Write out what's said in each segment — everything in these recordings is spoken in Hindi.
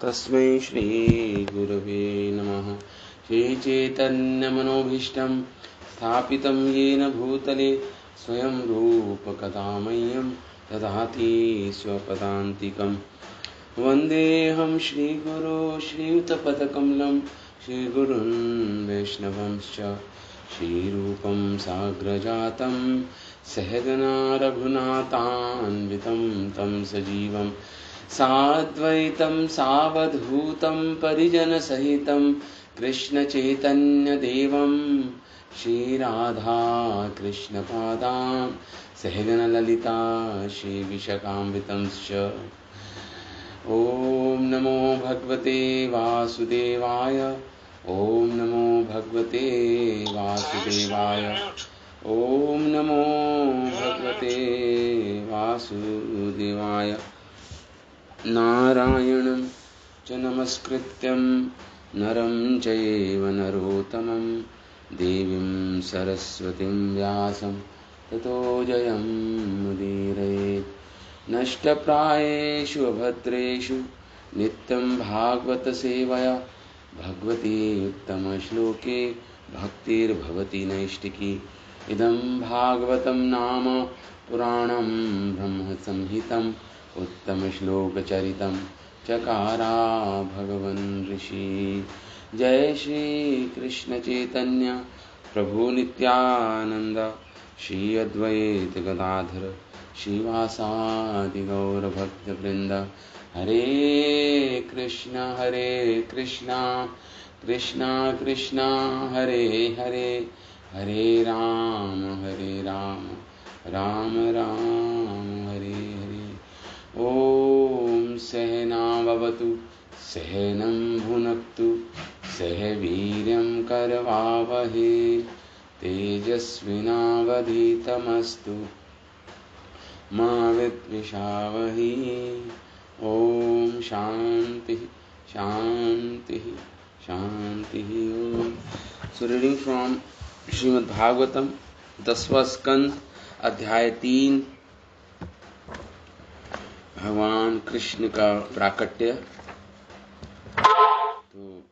तस्मै श्रीगुरवे नमः। श्रीचैतन्यमनोभीष्टं स्थापितं येन भूतले स्वयं रूप कदा मह्यं ददाति स्वपदान्तिकम्। वन्देऽहं श्रीगुरो श्रीयुतपदकमलं श्रीगुरून् वैष्णवंश्च श्रीरूपं साग्रजातं सहगना रघुनाथान्वितं तं सजीवं साद्वैतं सावधूतं परिजनसहितं कृष्णचैतन्यदेवं श्रीराधा कृष्णपादां सहगनललिता श्रीविशाखान्वितंश्च। ॐ नमो भगवते वासुदेवाय। ॐ नमो भगवते वासुदेवाय। ॐ नमो भगवते वासुदेवाय। नारायणं च नमस्कृत्यं नरं चैव नरोत्तमं देवीं सरस्वतीं व्यासं ततो जयमुदीरयेत्। नष्टप्रायेषु अभद्रेषु नित्यं भागवत सेवया भगवती उत्तमश्लोके भक्तिर्भवति नैष्टिकी। इदं भागवतं नाम पुराणं ब्रह्मसंहितं उत्तमश्लोकचरितं चकारा भगवन् ऋषि। जय श्री कृष्ण चैतन्य प्रभु नित्यानंद श्री अद्वैत गदाधर श्रीवासादि गौरभक्तवृंद। हरे कृष्ण कृष्ण कृष्ण हरे हरे, हरे राम राम राम हरे हरे। ओम सहना भवतु सहनं भुनक्तु सह वीर्यं करवावहे तेजस्विनावधीतमस्तु मा विद्विषावहे। ओम शांति शांति शांति। ओम। So reading from Srimad Bhagavatam 10वां स्कंद अध्याय 3 भगवान कृष्ण का प्राकट्य। तो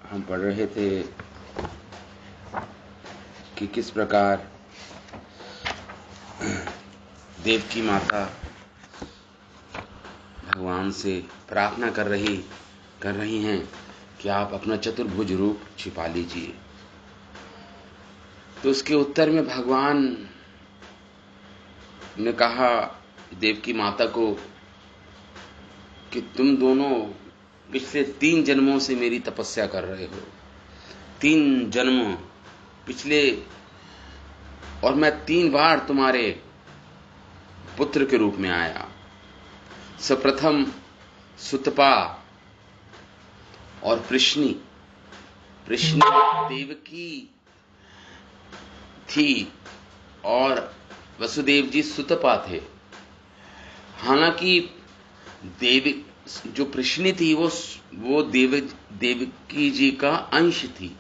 हम पढ़ रहे थे कि किस प्रकार देवकी माता भगवान से प्रार्थना कर रही हैं कि आप अपना चतुर्भुज रूप छिपा लीजिए। तो उसके उत्तर में भगवान ने कहा देवकी माता को कि तुम दोनों पिछले 3 जन्मों से मेरी तपस्या कर रहे हो। 3 जन्म पिछले, और मैं 3 बार तुम्हारे पुत्र के रूप में आया। प्रथम सुतपा और कृष्णी देवकी थी और वसुदेव जी सुतपा थे। हालांकि जो कृष्णी थी वो देवकी जी का अंश थी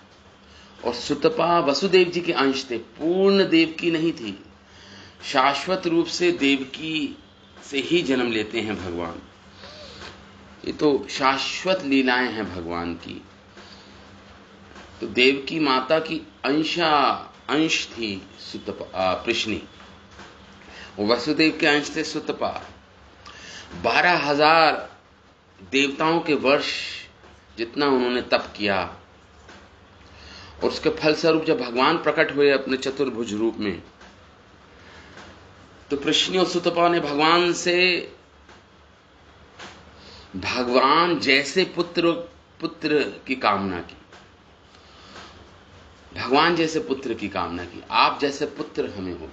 और सुतपा वसुदेव जी के अंश थे। पूर्ण देवकी नहीं थी। शाश्वत रूप से देवकी से ही जन्म लेते हैं भगवान। ये तो शाश्वत लीलाएं हैं भगवान की। तो देवकी माता की अंश थी सुतपा कृष्णी, वसुदेव के अंश थे सुतपा। 12,000 देवताओं के वर्ष जितना उन्होंने तप किया और उसके फलस्वरूप जब भगवान प्रकट हुए अपने चतुर्भुज रूप में, तो कृष्ण और सुतपा ने भगवान से भगवान जैसे पुत्र की कामना की। भगवान जैसे पुत्र की कामना की, आप जैसे पुत्र हमें हो।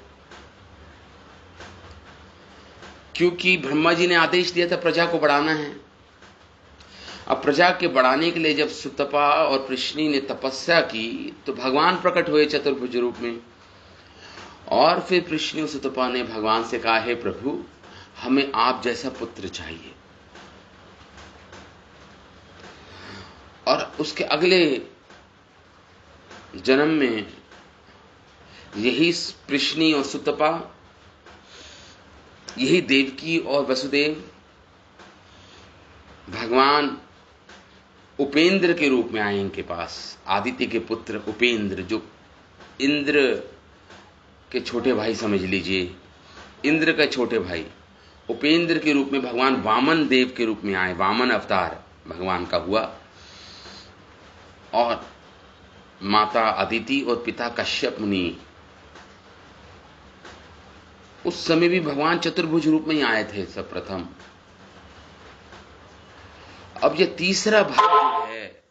क्योंकि ब्रह्मा जी ने आदेश दिया था प्रजा को बढ़ाना है। अब प्रजा के बढ़ाने के लिए जब सुतपा और कृष्णी ने तपस्या की तो भगवान प्रकट हुए चतुर्भुज रूप में। और फिर कृष्ण और सुतपा ने भगवान से कहा, हे प्रभु, हमें आप जैसा पुत्र चाहिए। और उसके अगले जन्म में यही कृष्णी और सुतपा, यही देवकी और वसुदेव भगवान उपेंद्र के रूप में आए इनके पास। आदित्य के पुत्र उपेंद्र, जो इंद्र के छोटे भाई समझ लीजिए, इंद्र के छोटे भाई, उपेंद्र के रूप में भगवान वामन देव के रूप में आए। वामन अवतार भगवान का हुआ, और माता अदिति और पिता कश्यप मुनि। उस समय भी भगवान चतुर्भुज रूप में ही आए थे सर्वप्रथम। अब ये तीसरा भाग जो है,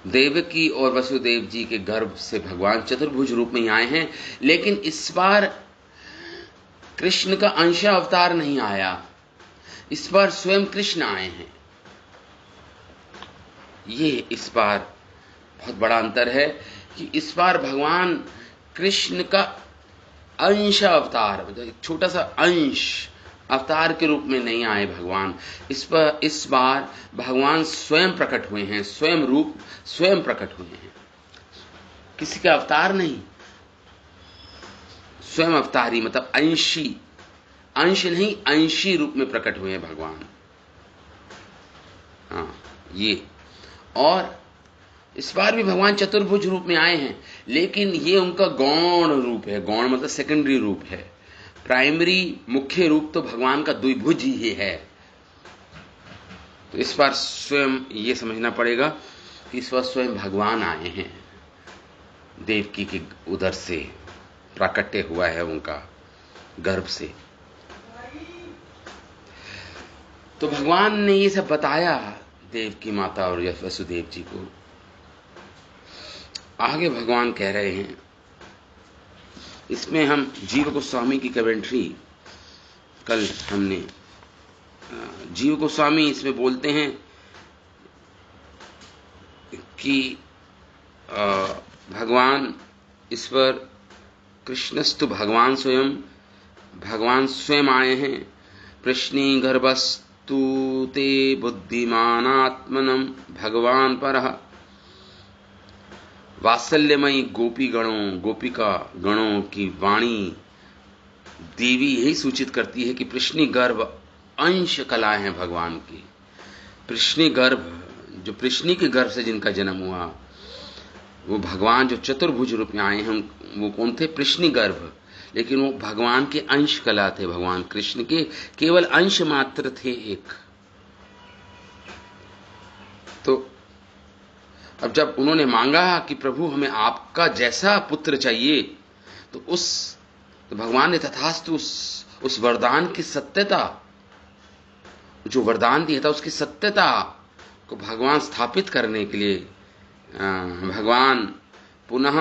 देवकी और वसुदेव जी के गर्भ से भगवान चतुर्भुज रूप में ही आए हैं, लेकिन इस बार कृष्ण का अंश अवतार नहीं आया, इस बार स्वयं कृष्ण आए हैं। ये इस बार बहुत बड़ा अंतर है कि इस बार भगवान कृष्ण का अंश अवतार, मतलब एक छोटा सा अंश अवतार के रूप में नहीं आए भगवान। इस बार भगवान स्वयं प्रकट हुए हैं, स्वयं रूप स्वयं प्रकट हुए हैं, किसी का अवतार नहीं, स्वयं अवतारी, मतलब अंशी, अंश नहीं अंशी रूप में प्रकट हुए हैं भगवान। हाँ, ये। और इस बार भी भगवान चतुर्भुज रूप में आए हैं, लेकिन ये उनका गौण रूप है। गौण मतलब सेकेंडरी रूप है। प्राइमरी मुख्य रूप तो भगवान का द्विभुज ही है। तो इस बार स्वयं ये समझना पड़ेगा कि इस बार स्वयं भगवान आए हैं, देवकी के उदर से प्राकट्य हुआ है उनका गर्भ से। तो भगवान ने ये सब बताया देवकी माता और वसुदेव जी को। आगे भगवान कह रहे हैं, इसमें हम जीव गोस्वामी की कमेंट्री कल हमने, जीव गोस्वामी इसमें बोलते हैं कि भगवान ईश्वर कृष्णस्तु भगवान स्वयं, भगवान स्वयं आए हैं। प्रश्नी गर्भस्तु ते बुद्धिमानात्मनम भगवान परः। वात्सल्यमयी गोपी गणों, गोपिका गणों की वाणी देवी यही सूचित करती है कि प्रश्नी गर्भ अंश कलाएं हैं भगवान की। प्रश्नी गर्भ, जो प्रश्नी के गर्भ से जिनका जन्म हुआ, वो भगवान जो चतुर्भुज रूप में आए हैं, वो कौन थे? प्रश्नी गर्भ। लेकिन वो भगवान के अंश कला थे, भगवान कृष्ण के केवल अंश मात्र थे एक। तो अब जब उन्होंने मांगा कि प्रभु हमें आपका जैसा पुत्र चाहिए, तो भगवान ने तथास्तु उस वरदान की सत्यता, जो वरदान दिया था उसकी सत्यता को भगवान स्थापित करने के लिए भगवान पुनः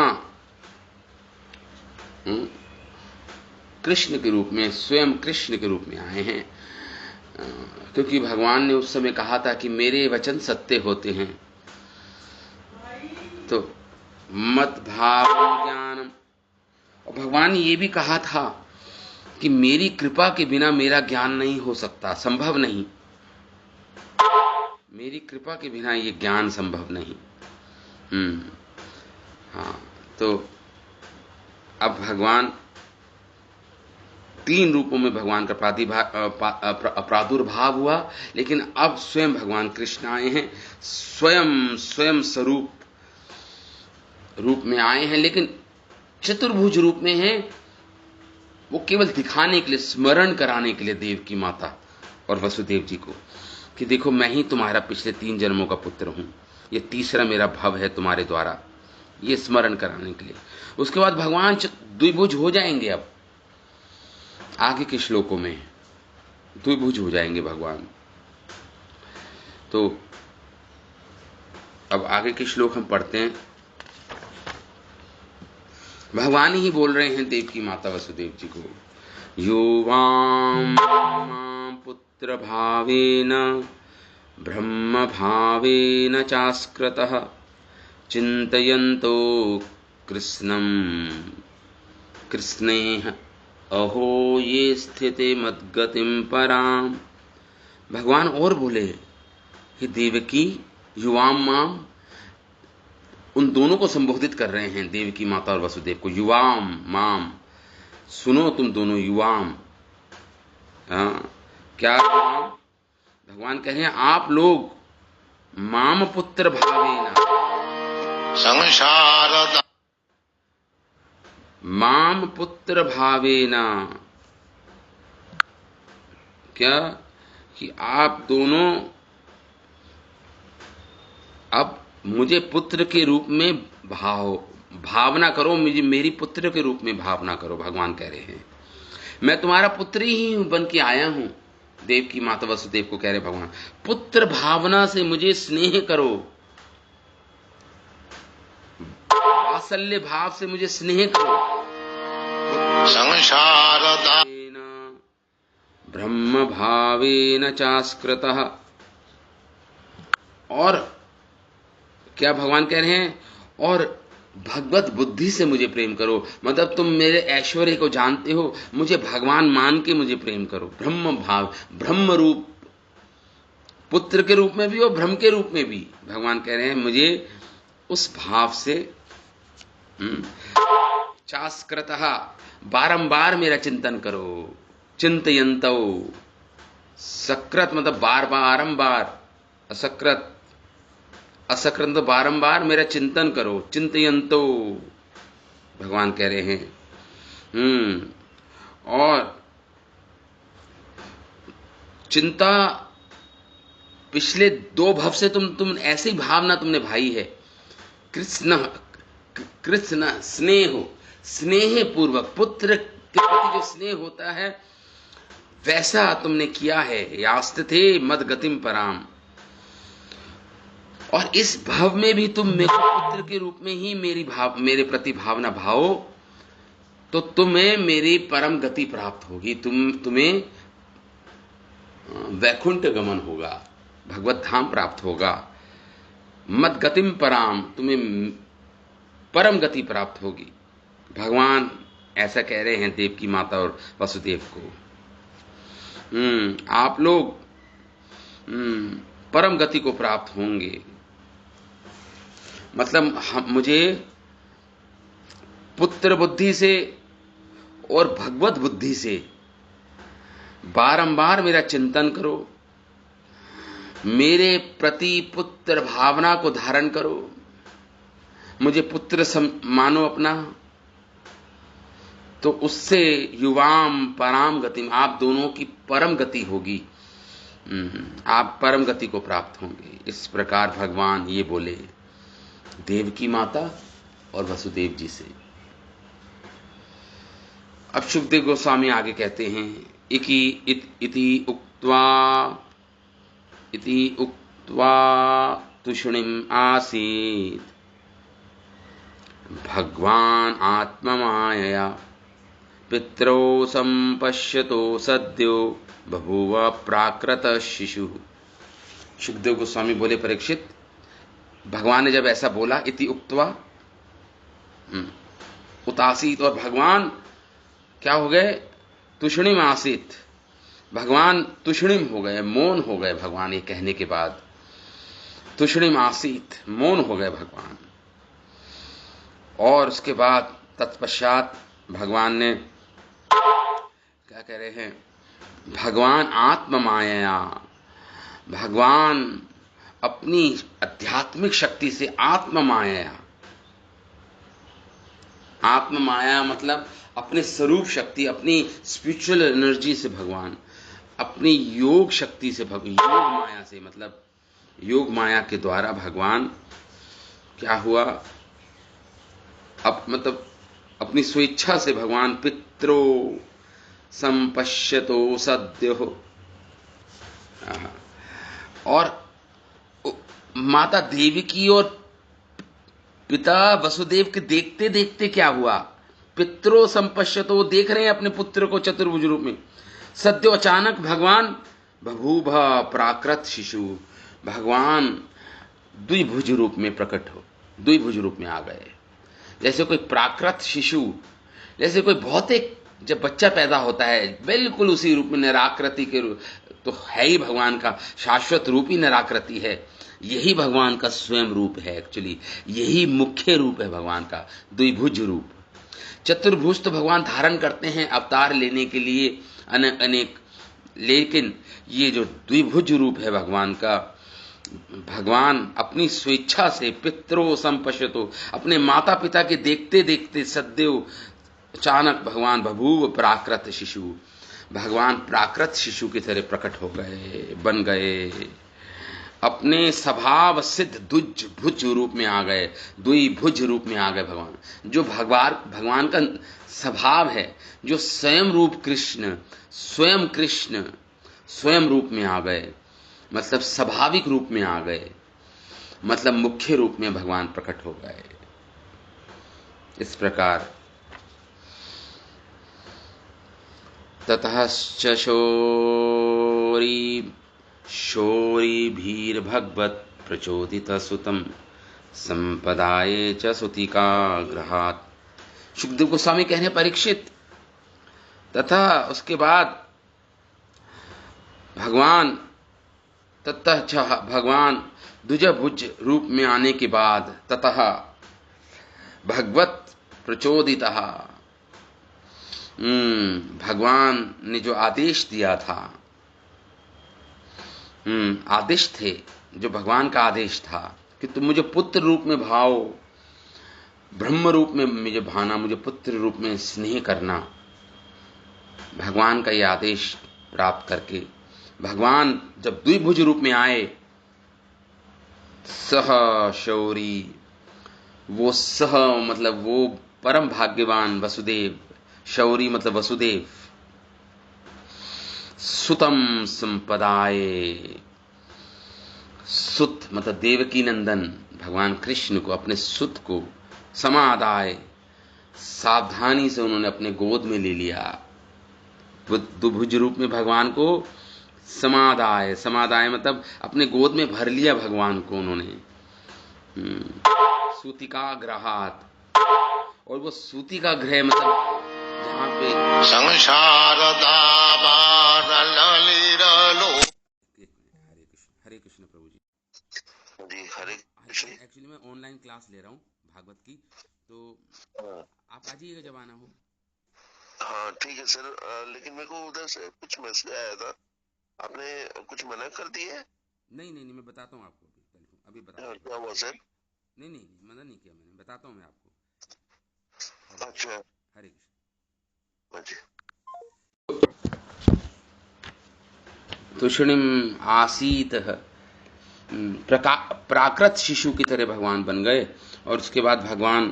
कृष्ण के रूप में, स्वयं कृष्ण के रूप में आए हैं। क्योंकि भगवान ने उस समय कहा था कि मेरे वचन सत्य होते हैं। तो मत भाव ज्ञानम, और भगवान ने ये भी कहा था कि मेरी कृपा के बिना मेरा ज्ञान नहीं हो सकता, संभव नहीं। मेरी कृपा के बिना ये ज्ञान संभव नहीं। हाँ, तो अब भगवान तीन रूपों में भगवान का प्रादुर्भाव हुआ, लेकिन अब स्वयं भगवान कृष्ण आए हैं, स्वयं स्वरूप रूप में आए हैं, लेकिन चतुर्भुज रूप में हैं। वो केवल दिखाने के लिए, स्मरण कराने के लिए देवकी माता और वसुदेव जी को कि देखो मैं ही तुम्हारा पिछले 3 जन्मों का पुत्र हूं, ये तीसरा मेरा भव है तुम्हारे द्वारा, ये स्मरण कराने के लिए। उसके बाद भगवान द्विभुज हो जाएंगे। अब आगे के श्लोकों में द्विभुज हो जाएंगे भगवान। तो अब आगे के श्लोक हम पढ़ते हैं। भगवान ही बोल रहे हैं देवकी माता वसुदेव जी को, युवां पुत्र भावेन ब्रह्म भावेन चास्कृतः चिन्तयन्तो कृष्णेह अहो ये स्थिते मद्गतिम पराम। भगवान और बोले, हे देवकी, युवाम माम, उन दोनों को संबोधित कर रहे हैं, देवकी माता और वसुदेव को। युवाम माम, सुनो तुम दोनों, युवाम, क्या भगवान भगवान कह रहे हैं आप लोग माम पुत्र भावेना संसार माम पुत्र भावेना, क्या कि आप दोनों अब मुझे पुत्र के रूप में भावना करो, मुझे मेरी पुत्र के रूप में भावना करो। भगवान कह रहे हैं मैं तुम्हारा पुत्र ही बन के आया हूं। देव की माता वसुदेव को कह रहे भगवान पुत्र भावना से मुझे स्नेह करो, वात्सल्य भाव से मुझे स्नेह करो। संसार ब्रह्म भावेन चास्कृतः, और क्या भगवान कह रहे हैं और भगवत बुद्धि से मुझे प्रेम करो, मतलब तुम मेरे ऐश्वर्य को जानते हो, मुझे भगवान मान के मुझे प्रेम करो। ब्रह्म भाव, ब्रह्म रूप, पुत्र के रूप में भी और ब्रह्म के रूप में भी भगवान कह रहे हैं मुझे उस भाव से चास्कृतः, बारंबार मेरा चिंतन करो। चिंतयंतो, सकृत मतलब बारंबार, असकृत असकृत तो बारंबार मेरा चिंतन करो। चिंतयंतो भगवान कह रहे हैं और चिंता पिछले 2 भव से तुम ऐसी भावना तुमने भाई है। कृष्ण कृष्ण स्नेह पूर्वक पुत्र के प्रति जो स्नेह होता है वैसा तुमने किया है। यास्ते मद गतिम पराम, और इस भाव में भी तुम मेरे पुत्र के रूप में ही मेरे प्रति भावना भाओ तो तुम्हें मेरी परम गति प्राप्त होगी, तुम्हें वैकुंठ गमन होगा, भगवत धाम प्राप्त होगा। मद गतिम पराम, तुम्हें परम गति प्राप्त होगी। भगवान ऐसा कह रहे हैं देव की माता और वसुदेव को। आप लोग परम गति को प्राप्त होंगे, मतलब मुझे पुत्र बुद्धि से और भगवत बुद्धि से बारंबार मेरा चिंतन करो, मेरे प्रति पुत्र भावना को धारण करो, मुझे पुत्र मानो अपना, तो उससे युवाम पराम गतिम, आप दोनों की परम गति होगी, आप परम गति को प्राप्त होंगे। इस प्रकार भगवान ये बोले देव की माता और वसुदेव जी से। अब सुखदेव गोस्वामी आगे कहते हैं इति उक्त्वा तुष्णिम आसीत् भगवान आत्ममायया पितरो संपश्यतो सद्यो बभूव प्राकृत शिशु। सुखदेव गोस्वामी बोले परीक्षित, भगवान ने जब ऐसा बोला इति उक्त्वा उतासीत, और भगवान क्या हो गए, तुष्णिम आसीत, भगवान तुष्णिम हो गए, मौन हो गए। भगवान ये कहने के बाद तुष्णिम आसीत, मौन हो गए भगवान। और उसके बाद तत्पश्चात भगवान ने क्या कह रहे हैं, भगवान आत्म माया, भगवान अपनी आध्यात्मिक शक्ति से आत्म माया मतलब अपने स्वरूप शक्ति, अपनी स्पिरिचुअल एनर्जी से भगवान, अपनी योग शक्ति से योग माया से, मतलब योग माया के द्वारा भगवान क्या हुआ, मतलब अपनी स्वेच्छा से भगवान पितरो संपश्यतो सद्यो, और माता देवकी और पिता वसुदेव के देखते देखते क्या हुआ, पितरो संपश्यतो, देख रहे हैं अपने पुत्र को चतुर्भुज रूप में, सद्यो अचानक भगवान बभूभ प्राकृत शिशु, भगवान द्विभुज रूप में प्रकट हो, द्विभुज रूप में आ गए। जैसे कोई प्राकृत शिशु, जैसे कोई भौतिक जब बच्चा पैदा होता है बिल्कुल उसी रूप में, निराकृति के रूप तो है ही, भगवान का शाश्वत रूप ही निराकृति है, यही भगवान का स्वयं रूप है। एक्चुअली यही मुख्य रूप है भगवान का, द्विभुज रूप। चतुर्भुज तो भगवान धारण करते हैं अवतार लेने के लिए, अनेक लेकिन ये जो द्विभुज रूप है भगवान का, भगवान अपनी स्वेच्छा से पितरो संपश्यतो, अपने माता पिता के देखते देखते सदैव अचानक भगवान बभूव प्राकृत शिशु, भगवान प्राकृत शिशु की तरह प्रकट हो गए, बन गए, अपने स्वभाव सिद्ध द्विभुज रूप में आ गए, द्विभुज रूप में आ गए भगवान। जो भगवान का स्वभाव है, जो स्वयं रूप कृष्ण, स्वयं रूप में आ गए, मतलब स्वाभाविक रूप में आ गए, मतलब मुख्य रूप में भगवान प्रकट हो गए। इस प्रकार ततः शोरी भीर्भगवत प्रचोदित सुतम संपदाये च सुतिका ग्रहात। सुखदेव गोस्वामी कह रहे परीक्षित, तथा उसके बाद भगवान, ततः भगवान द्विभुज रूप में आने के बाद, ततः भगवत प्रचोदितः, भगवान ने जो आदेश दिया था, आदेश थे, जो भगवान का आदेश था कि तुम मुझे पुत्र रूप में भाओ, ब्रह्म रूप में मुझे भाना, मुझे पुत्र रूप में स्नेह करना। भगवान का यह आदेश प्राप्त करके भगवान जब द्विभुज रूप में आए, सह शौरी, वो सह मतलब वो परम भाग्यवान वसुदेव, शौरी मतलब वसुदेव, सुतम संपदाये, सुत मतलब देवकी नंदन, भगवान कृष्ण को, अपने सुत को, समादाय, सावधानी से उन्होंने अपने गोद में ले लिया। द्विभुज रूप में भगवान को समादाय, समादाय मतलब अपने गोद में भर लिया भगवान को उन्होंने। सूतिका ग्रहात, और वो सूतिका ग्रह मतलब जहां पे संसार हरे कृष्ण प्रभु जी। हरे कृष्ण। एक्चुअली मैं ऑनलाइन क्लास ले रहा हूँ भागवत की, तो आप आ जाइएगा जब आना हो। हाँ ठीक है सर, लेकिन मेरे को उधर से कुछ मैसेज आया था, आपने कुछ मना कर दिया है? नहीं, मैं बताता हूँ आपको, अभी बताता हूँ। क्या हुआ सर? नहीं, मना नहीं किया मैंने, बताता हूँ मैं आपको। अच्छा, हरे कृष्ण। तुषणिम आसीत, प्राकृत शिशु की तरह भगवान बन गए, और उसके बाद भगवान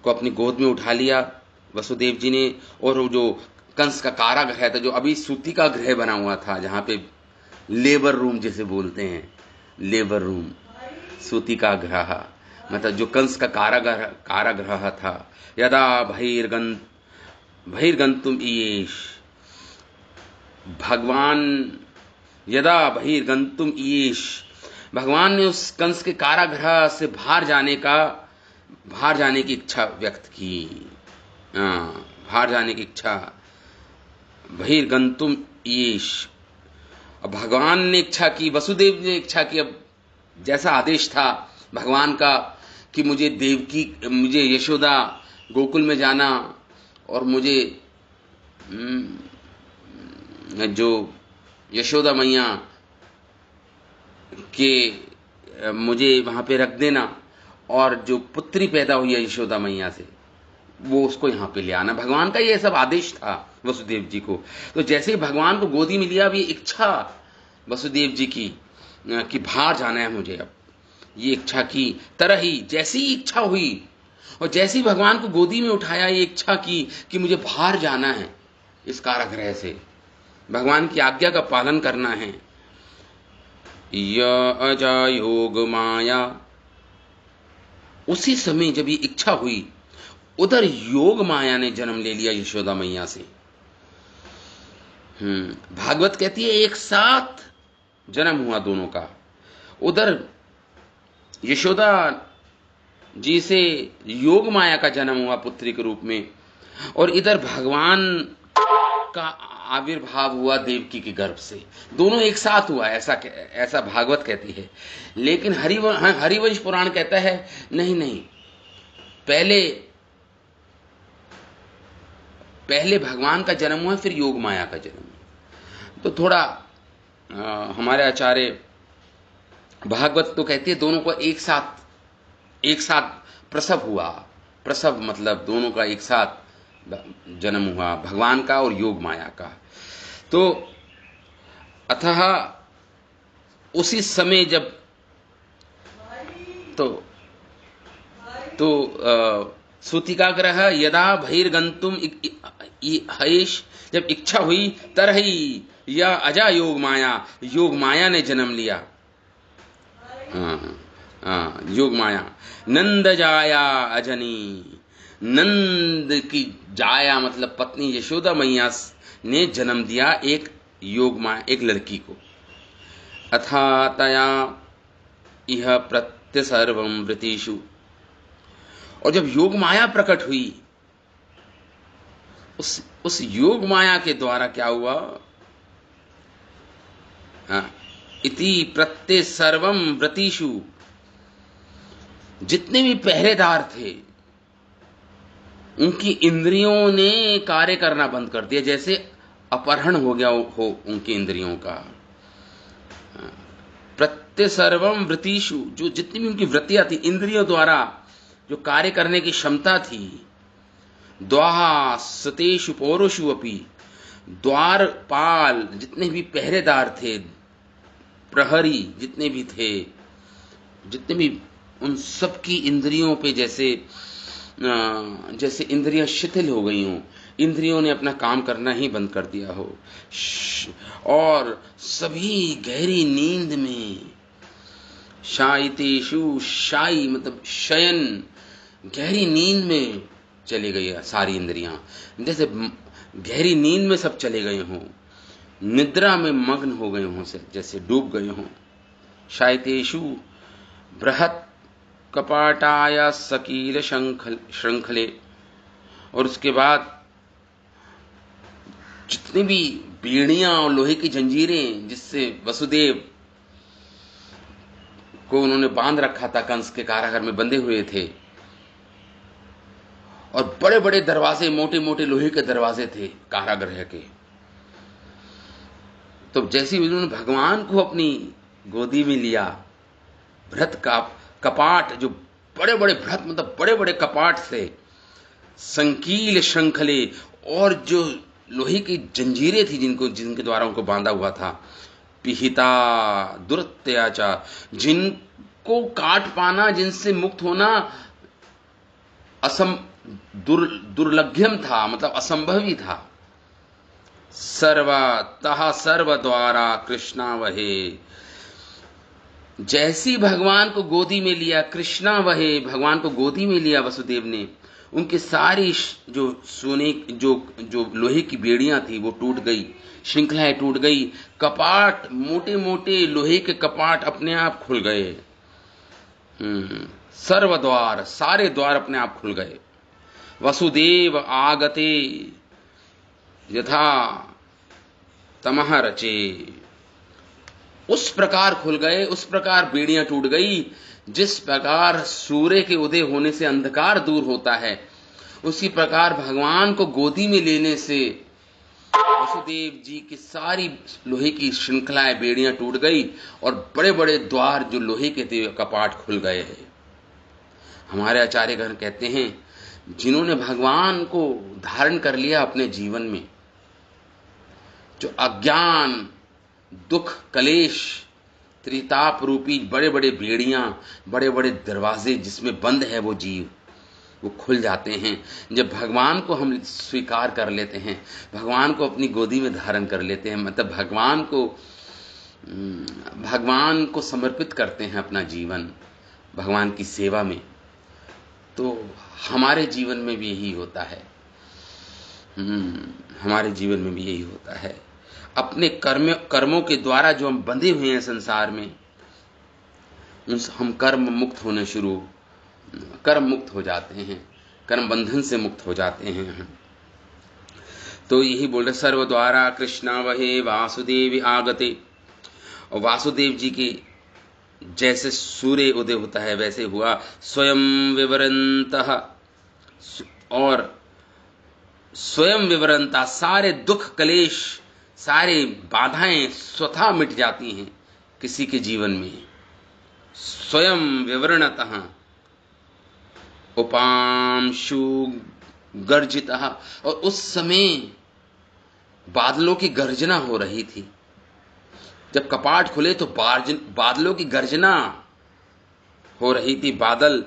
को अपनी गोद में उठा लिया वसुदेव जी ने। और वो जो कंस का कारागृह था, जो अभी सूती का गृह बना हुआ था, जहाँ पे लेबर रूम जिसे बोलते हैं, लेबर रूम, सूती का गृह, मतलब जो कंस का कारागृह था। यदा बहिर्गंतुम ईश, भगवान यदा बहिर्गंतुम ईश, भगवान ने उस कंस के कारागृह से बाहर जाने की इच्छा व्यक्त की। बाहर जाने की इच्छा, बहिर्गंतुम ईश। अब भगवान ने इच्छा की, वसुदेव ने इच्छा की, अब जैसा आदेश था भगवान का कि मुझे यशोदा गोकुल में जाना, और मुझे जो यशोदा मैया के मुझे वहां पे रख देना, और जो पुत्री पैदा हुई है यशोदा मैया से, वो उसको यहाँ पे ले आना। भगवान का ये सब आदेश था वसुदेव जी को। तो जैसे ही भगवान को गोदी में लिया, अब ये इच्छा वसुदेव जी की कि बाहर जाना है मुझे, अब ये इच्छा की तरह ही जैसी इच्छा हुई, और जैसे ही भगवान को गोदी में उठाया, ये इच्छा की कि मुझे बाहर जाना है इस कारागृह से, भगवान की आज्ञा का पालन करना है। य अजा योग माया, उसी समय जब ये इच्छा हुई, उधर योग माया ने जन्म ले लिया यशोदा मैया से। भागवत कहती है एक साथ जन्म हुआ दोनों का। उधर यशोदा जी से योग माया का जन्म हुआ पुत्री के रूप में, और इधर भगवान का आविर्भाव हुआ देवकी के गर्भ से। दोनों एक साथ हुआ, ऐसा भागवत कहती है। लेकिन हरिवंश पुराण कहता है नहीं, पहले भगवान का जन्म हुआ, फिर योग माया का जन्म हुआ। तो थोड़ा हमारे आचार्य भागवत तो कहते हैं दोनों को एक साथ प्रसव हुआ। प्रसव मतलब दोनों का एक साथ जन्म हुआ, भगवान का और योग माया का। तो अतः उसी समय जब तो सूतिकाग्रह यदा बहिर्गंतुम हयेश, जब इच्छा हुई तरही या अजा योग माया ने जन्म लिया। योग माया नंद जाया अजनी, नंद की जाया मतलब पत्नी यशोदा मैया ने जन्म दिया एक योग माया, एक लड़की को। अथा तया इह प्रत्यसर्वं वृतिषु, और जब योग माया प्रकट हुई, उस योग माया के द्वारा क्या हुआ, इति प्रत्यय सर्वम व्रतिषु, जितने भी पहरेदार थे उनकी इंद्रियों ने कार्य करना बंद कर दिया, जैसे अपहरण हो गया हो उनकी इंद्रियों का। प्रत्यय सर्वम व्रतिषु, जो जितनी भी उनकी वृत्तियां थी इंद्रियों द्वारा जो कार्य करने की क्षमता थी, द्वाहा सतेषु पौरुषु अपि, द्वारपाल जितने भी पहरेदार थे, प्रहरी जितने भी थे, जितने भी, उन सब की इंद्रियों पे जैसे इंद्रियां शिथिल हो गई हों, इंद्रियों ने अपना काम करना ही बंद कर दिया हो, और सभी गहरी नींद में, शायितेषु, शायी मतलब शयन, गहरी नींद में चली गई सारी इंद्रियां, जैसे गहरी नींद में सब चले गए हों, निद्रा में मग्न हो गए हों, जैसे डूब गए हों। शायितेषु बृहत् कपाटाय सकील श्रृंखले, और उसके बाद जितनी भी बीड़ियां और लोहे की जंजीरें जिससे वसुदेव को उन्होंने बांध रखा था, कंस के कारागार में बंधे हुए थे, और बड़े बड़े दरवाजे, मोटे मोटे लोहे के दरवाजे थे कारागृह के। तो जैसे ही उन्होंने भगवान को अपनी गोदी में लिया, भृत का कपाट, जो बड़े बड़े भृत मतलब बड़े बड़े कपाट थे, संकील श्रृंखले, और जो लोहे की जंजीरें थी जिनके द्वारा उनको बांधा हुआ था, पिहिता दुरत्याचार, जिनको काट पाना, जिनसे मुक्त होना दुर्लभ्यम था, मतलब असंभव ही था। सर्वतः सर्व द्वारा कृष्णा वहे, जैसी भगवान को गोदी में लिया, कृष्णा वहे, भगवान को गोदी में लिया वसुदेव ने, उनकी सारी जो सोने जो लोहे की बेड़ियां थी वो टूट गई, श्रृंखलाएं टूट गई, कपाट, मोटे मोटे लोहे के कपाट अपने आप खुल गए। सर्व द्वार, सारे द्वार अपने आप खुल गए। वसुदेव आगते यथा तमह रचे, उस प्रकार खुल गए, उस प्रकार बेड़ियां टूट गई, जिस प्रकार सूर्य के उदय होने से अंधकार दूर होता है, उसी प्रकार भगवान को गोदी में लेने से वसुदेव जी की सारी लोहे की श्रृंखलाएं, बेड़ियां टूट गई, और बड़े बड़े द्वार जो लोहे के थे कपाट खुल गए। हमारे आचार्यगण कहते हैं, जिन्होंने भगवान को धारण कर लिया अपने जीवन में, जो अज्ञान, दुख, कलेश, त्रिताप रूपी बड़े बड़े बेड़ियां, बड़े बड़े दरवाजे जिसमें बंद है वो जीव, वो खुल जाते हैं जब भगवान को हम स्वीकार कर लेते हैं, भगवान को अपनी गोदी में धारण कर लेते हैं, मतलब भगवान को समर्पित करते हैं अपना जीवन भगवान की सेवा में। तो हमारे जीवन में भी यही होता है, हमारे जीवन में भी यही होता है। अपने कर्मों के द्वारा जो हम बंधे हुए हैं संसार में, हम कर्म मुक्त हो जाते हैं, कर्म बंधन से मुक्त हो जाते हैं। तो यही बोल रहे, सर्व द्वारा कृष्णा वहे वासुदेव आगते, और वासुदेव जी के जैसे सूर्य उदय होता है वैसे हुआ। स्वयं विवरंतः, और स्वयं विवरंता, सारे दुख कलेश सारी बाधाएं स्वतः मिट जाती हैं किसी के जीवन में। स्वयं विवरणतः उपांशु गर्जितः, और उस समय बादलों की गर्जना हो रही थी। जब कपाट खुले तो बादलों की गर्जना हो रही थी। बादल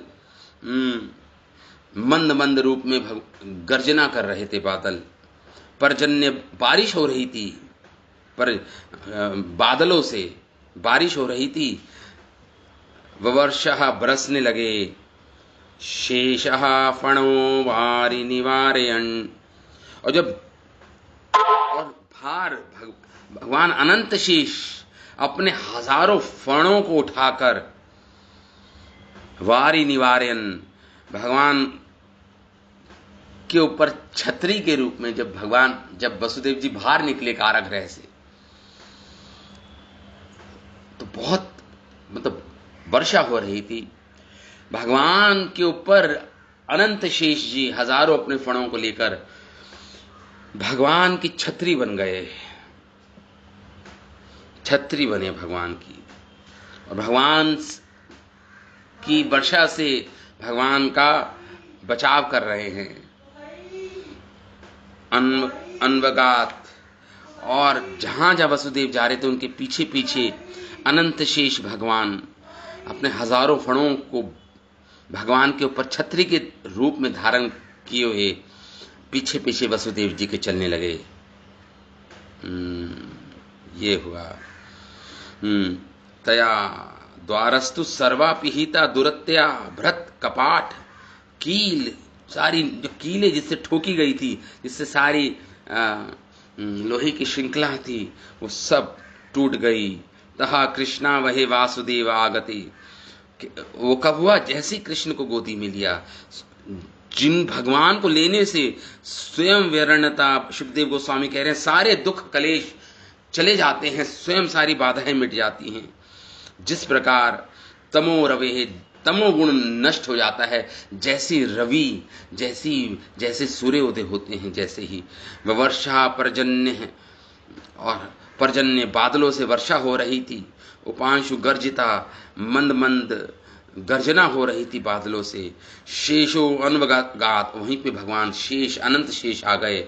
मंद मंद रूप में गर्जना कर रहे थे बादल। पर्जन्य बारिश हो रही थी, पर बादलों से बारिश हो रही थी। ववर्षः बरसने लगे। शेषः फणो वारि निवारयन्, और जब और भार भगवान अनंत शेष अपने हजारों फणों को उठाकर वारि निवारयन्, भगवान के ऊपर छतरी के रूप में जब वसुदेव जी बाहर निकले कारागृह से, तो बहुत वर्षा हो रही थी। भगवान के ऊपर अनंत शेष जी हजारों अपने फणों को लेकर भगवान की छतरी बन गए, छतरी बने भगवान की, और भगवान की वर्षा से भगवान का बचाव कर रहे हैं। अन्वगात, और जहां जहां वसुदेव जा रहे थे उनके पीछे पीछे अनंत शेष भगवान अपने हजारों फणों को भगवान के ऊपर छतरी के रूप में धारण किए हुए पीछे पीछे वसुदेव जी के चलने लगे। ये हुआ। तया द्वारस्तु सर्वा पिहिता दुरत्या भ्रत कपाट, कील, सारी जो कीलें जिससे ठोकी गई थी, जिससे सारी लोहे की श्रृंखला थी, वो सब टूट गई। तहा कृष्णा वहे वासुदेव आगति, वो कब हुआ? जैसे कृष्ण को गोदी में लिया। जिन भगवान को लेने से स्वयं विरणता, शुभदेव गोस्वामी कह रहे हैं, सारे दुख कलेश चले जाते हैं, स्वयं सारी बाधाएं मिट जाती हैं। जिस प्रकार तमो रवे, तमोगुण नष्ट हो जाता है, जैसी रवि, जैसे सूर्योदय होते हैं, जैसे ही वर्षा पर्जन्य है, और पर्जन्य बादलों से वर्षा हो रही थी। उपांशु गर्जिता, मंद मंद गर्जना हो रही थी बादलों से। शेषो अन्वगात, वहीं पे भगवान शेष, अनंत शेष आ गए।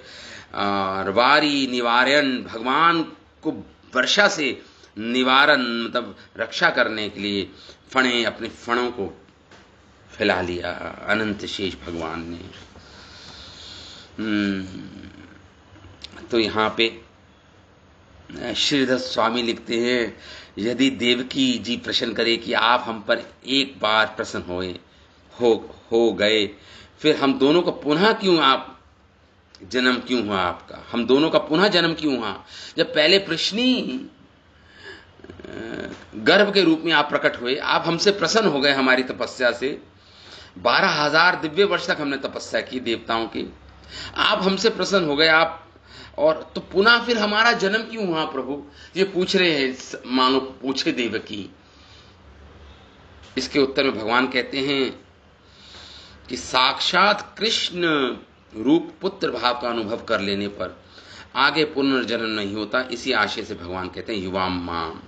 और वारी निवारयन, भगवान को वर्षा से निवारण मतलब रक्षा करने के लिए फणे, अपने फणों को फैला लिया अनंत शेष भगवान ने। तो यहाँ पे श्रीधर स्वामी लिखते हैं, यदि देवकी जी प्रश्न करे कि आप हम पर एक बार प्रसन्न हो गए, फिर हम दोनों को पुनः क्यों आप जन्म क्यों हुआ आपका, हम दोनों का पुनः जन्म क्यों हुआ? जब पहले प्रश्नी गर्भ के रूप में आप प्रकट हुए, आप हमसे प्रसन्न हो गए हमारी तपस्या से। 12,000 दिव्य वर्ष तक हमने तपस्या की देवताओं की, आप हमसे प्रसन्न हो गए, आप और तो पुनः फिर हमारा जन्म क्यों हुआ प्रभु? ये पूछ रहे हैं, मानो पूछे देवकी। इसके उत्तर में भगवान कहते हैं कि साक्षात कृष्ण रूप पुत्र भाव का अनुभव कर लेने पर आगे पुनर्जन्म नहीं होता। इसी आशय से भगवान कहते हैं युवाम माम।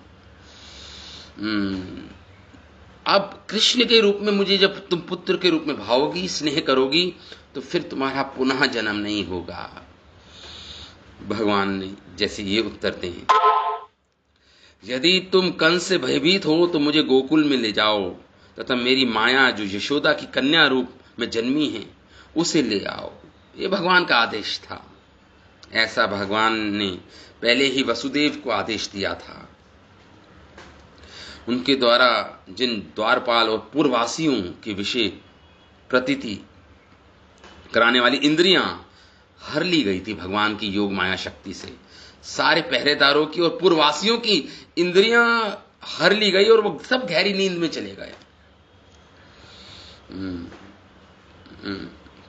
अब कृष्ण के रूप में मुझे जब तुम पुत्र के रूप में भाओगी, स्नेह करोगी, तो फिर तुम्हारा पुनः जन्म नहीं होगा। भगवान ने जैसे ये उत्तर दें, यदि तुम कंस से भयभीत हो तो मुझे गोकुल में ले जाओ तथा मेरी माया जो यशोदा की कन्या रूप में जन्मी है उसे ले आओ। ये भगवान का आदेश था। ऐसा भगवान ने पहले ही वसुदेव को आदेश दिया था। उनके द्वारा जिन द्वारपाल और पूर्ववासियों के विषय प्रतीति कराने वाली इंद्रियां हर ली गई थी भगवान की योग माया शक्ति से। सारे पहरेदारों की और पूर्ववासियों की इंद्रियां हर ली गई और वो सब गहरी नींद में चले गए।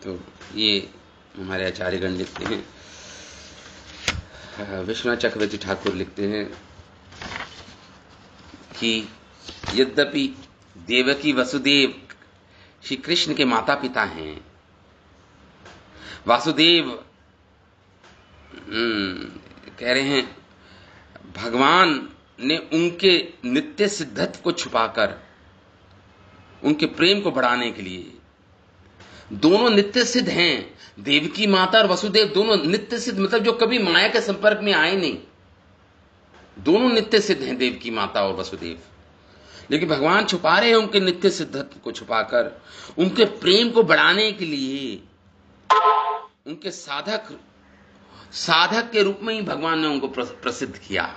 तो ये हमारे आचार्यगण लिखते हैं। विश्वनाथ चक्रवर्ती ठाकुर लिखते हैं कि यद्यपि देवकी वसुदेव श्री कृष्ण के माता पिता हैं, वासुदेव कह रहे हैं भगवान ने उनके नित्य सिद्धत्व को छुपाकर उनके प्रेम को बढ़ाने के लिए, दोनों नित्य सिद्ध हैं, देवकी माता और वसुदेव दोनों नित्य सिद्ध, मतलब जो कभी माया के संपर्क में आए नहीं, दोनों नित्य सिद्ध हैं देवकी माता और वसुदेव। लेकिन भगवान छुपा रहे हैं उनके नित्य सिद्धत्व को छुपाकर उनके प्रेम को बढ़ाने के लिए, उनके साधक के रूप में ही भगवान ने उनको प्रसिद्ध किया।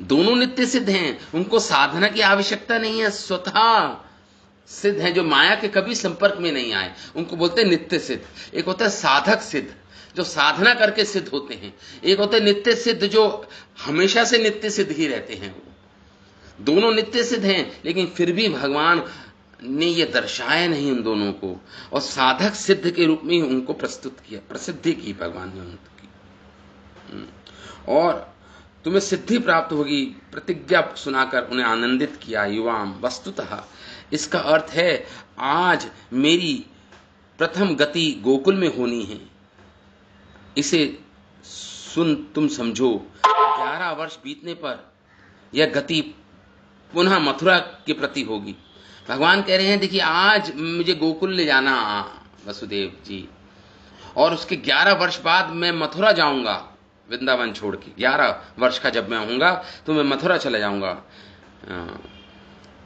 दोनों नित्य सिद्ध हैं, उनको साधना की आवश्यकता नहीं है, स्वतः सिद्ध हैं, जो माया के कभी संपर्क में नहीं आए, उनको बोलते हैं नित्य सिद्ध। एक होता है साधक सिद्ध, जो साधना करके सिद्ध होते हैं, एक होता है नित्य सिद्ध, जो हमेशा से नित्य सिद्ध ही रहते हैं। वो दोनों नित्य सिद्ध हैं, लेकिन फिर भी भगवान ने ये दर्शाया नहीं उन दोनों को, और साधक सिद्ध के रूप में ही उनको प्रस्तुत किया, प्रसिद्धि की भगवान ने उनकी। और तुम्हें सिद्धि प्राप्त होगी, प्रतिज्ञा सुनाकर उन्हें आनंदित किया। युवाम वस्तुतः इसका अर्थ है आज मेरी प्रथम गति गोकुल में होनी है, इसे सुन तुम समझो। 11 वर्ष बीतने पर यह गति पुनः मथुरा के प्रति होगी। भगवान कह रहे हैं देखिए आज मुझे गोकुल ले जाना वसुदेव जी, और उसके 11 वर्ष बाद मैं मथुरा जाऊंगा, वृंदावन छोड़ के। 11 वर्ष का जब मैं होऊंगा तो मैं मथुरा चला जाऊंगा।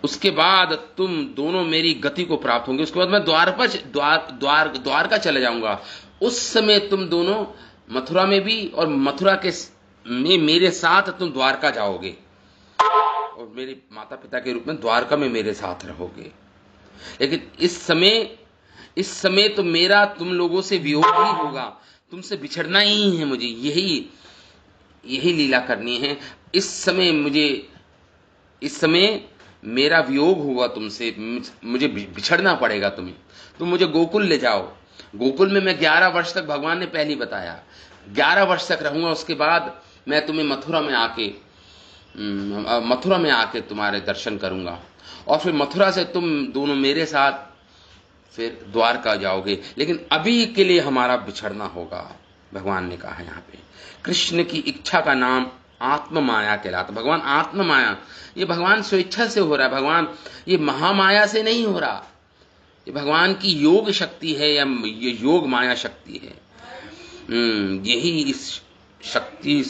उसके बाद तुम दोनों मेरी गति को प्राप्त होंगे। उसके बाद मैं द्वारका चला जाऊंगा। उस समय तुम दोनों मथुरा में भी, और मथुरा के में मेरे साथ तुम द्वारका जाओगे, और मेरे माता पिता के रूप में द्वारका में मेरे साथ रहोगे। लेकिन इस समय तो मेरा तुम लोगों से वियोग ही होगा, तुमसे बिछड़ना ही है मुझे, यही लीला करनी है। इस समय मेरा वियोग होगा तुमसे, मुझे बिछड़ना पड़ेगा तुम्हें, तुम मुझे गोकुल ले जाओ। गोकुल में मैं 11 वर्ष तक, भगवान ने पहले बताया 11 वर्ष तक रहूंगा। उसके बाद मैं तुम्हें मथुरा में आके तुम्हारे दर्शन करूंगा, और फिर मथुरा से तुम दोनों मेरे साथ फिर द्वारका जाओगे। लेकिन अभी के लिए हमारा बिछड़ना होगा, भगवान ने कहा है यहाँ पे। कृष्ण की इच्छा का नाम आत्म माया कहलाता। भगवान आत्म माया, ये भगवान स्वेच्छा से हो रहा है, भगवान ये महामाया से नहीं हो रहा, ये भगवान की योग शक्ति है, या ये योग माया शक्ति है। यही इस शक्ति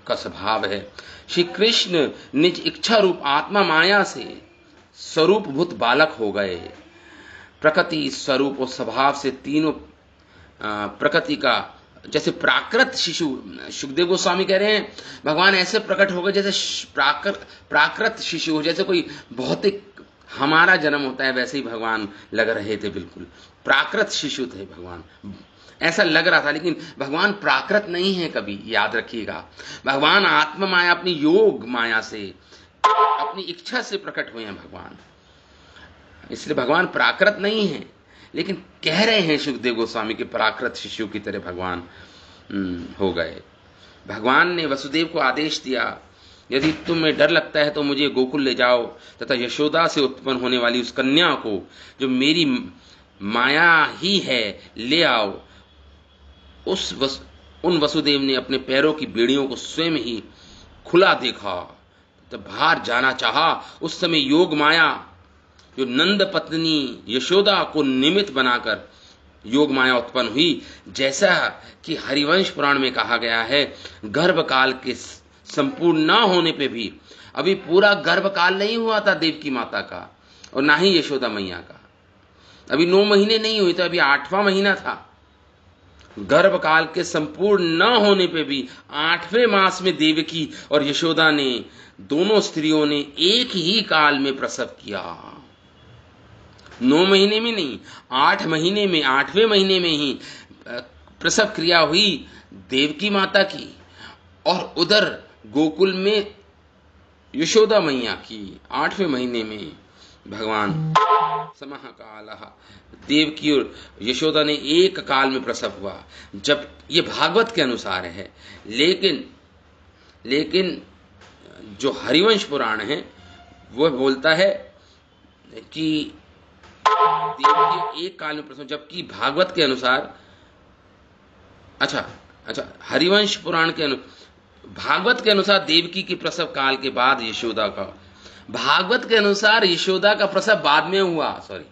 का स्वभाव है। श्री कृष्ण निज इच्छा रूप आत्मा माया से स्वरूपभूत बालक हो गए। प्रकृति स्वरूप और स्वभाव से तीनों प्रकृति का, जैसे प्राकृत शिशु, सुखदेव गोस्वामी कह रहे हैं भगवान ऐसे प्रकट हो गए जैसे प्राकृत शिशु हो, जैसे कोई भौतिक हमारा जन्म होता है वैसे ही भगवान लग रहे थे, बिल्कुल प्राकृत शिशु थे भगवान, ऐसा लग रहा था। लेकिन भगवान प्राकृत नहीं है कभी, याद रखिएगा। भगवान आत्म माया, अपनी योग माया से, अपनी इच्छा से प्रकट हुए हैं भगवान, इसलिए भगवान प्राकृत नहीं है। लेकिन कह रहे हैं सुखदेव गोस्वामी के प्राकृत शिशु की तरह भगवान हो गए। भगवान ने वसुदेव को आदेश दिया, यदि तुम्हें डर लगता है तो मुझे गोकुल ले जाओ, तथा यशोदा से उत्पन्न होने वाली उस कन्या को, जो मेरी माया ही है, ले आओ। उन वसुदेव ने अपने पैरों की बेड़ियों को स्वयं ही खुला देखा। जब बाहर जाना चाहा, उस समय योग माया, जो नंद पत्नी यशोदा को निमित्त बनाकर योग माया उत्पन्न हुई। जैसा कि हरिवंश पुराण में कहा गया है, गर्भकाल के संपूर्ण न होने पे भी, अभी पूरा गर्भकाल नहीं हुआ था देवकी माता का, और ना ही यशोदा मैया का, अभी 9 महीने नहीं हुए थे, अभी 8वां महीना था। गर्भकाल के संपूर्ण न होने पे भी 8वें मास में देवकी और यशोदा ने, दोनों स्त्रियों ने एक ही काल में प्रसव किया। 9 महीने में नहीं, 8 महीने में, 8वें महीने में ही प्रसव क्रिया हुई देवकी माता की, और उधर गोकुल में यशोदा मैया की 8वें महीने में भगवान समकाल, देवकी और यशोदा ने एक काल में प्रसव हुआ। जब ये भागवत के अनुसार है, लेकिन जो हरिवंश पुराण है वह बोलता है कि देवकी एक काल में प्रसव, जबकि भागवत के अनुसार, अच्छा हरिवंश पुराण के भागवत के अनुसार देवकी के प्रसव काल के बाद यशोदा का, भागवत के अनुसार यशोदा का प्रसव बाद में हुआ, सॉरी,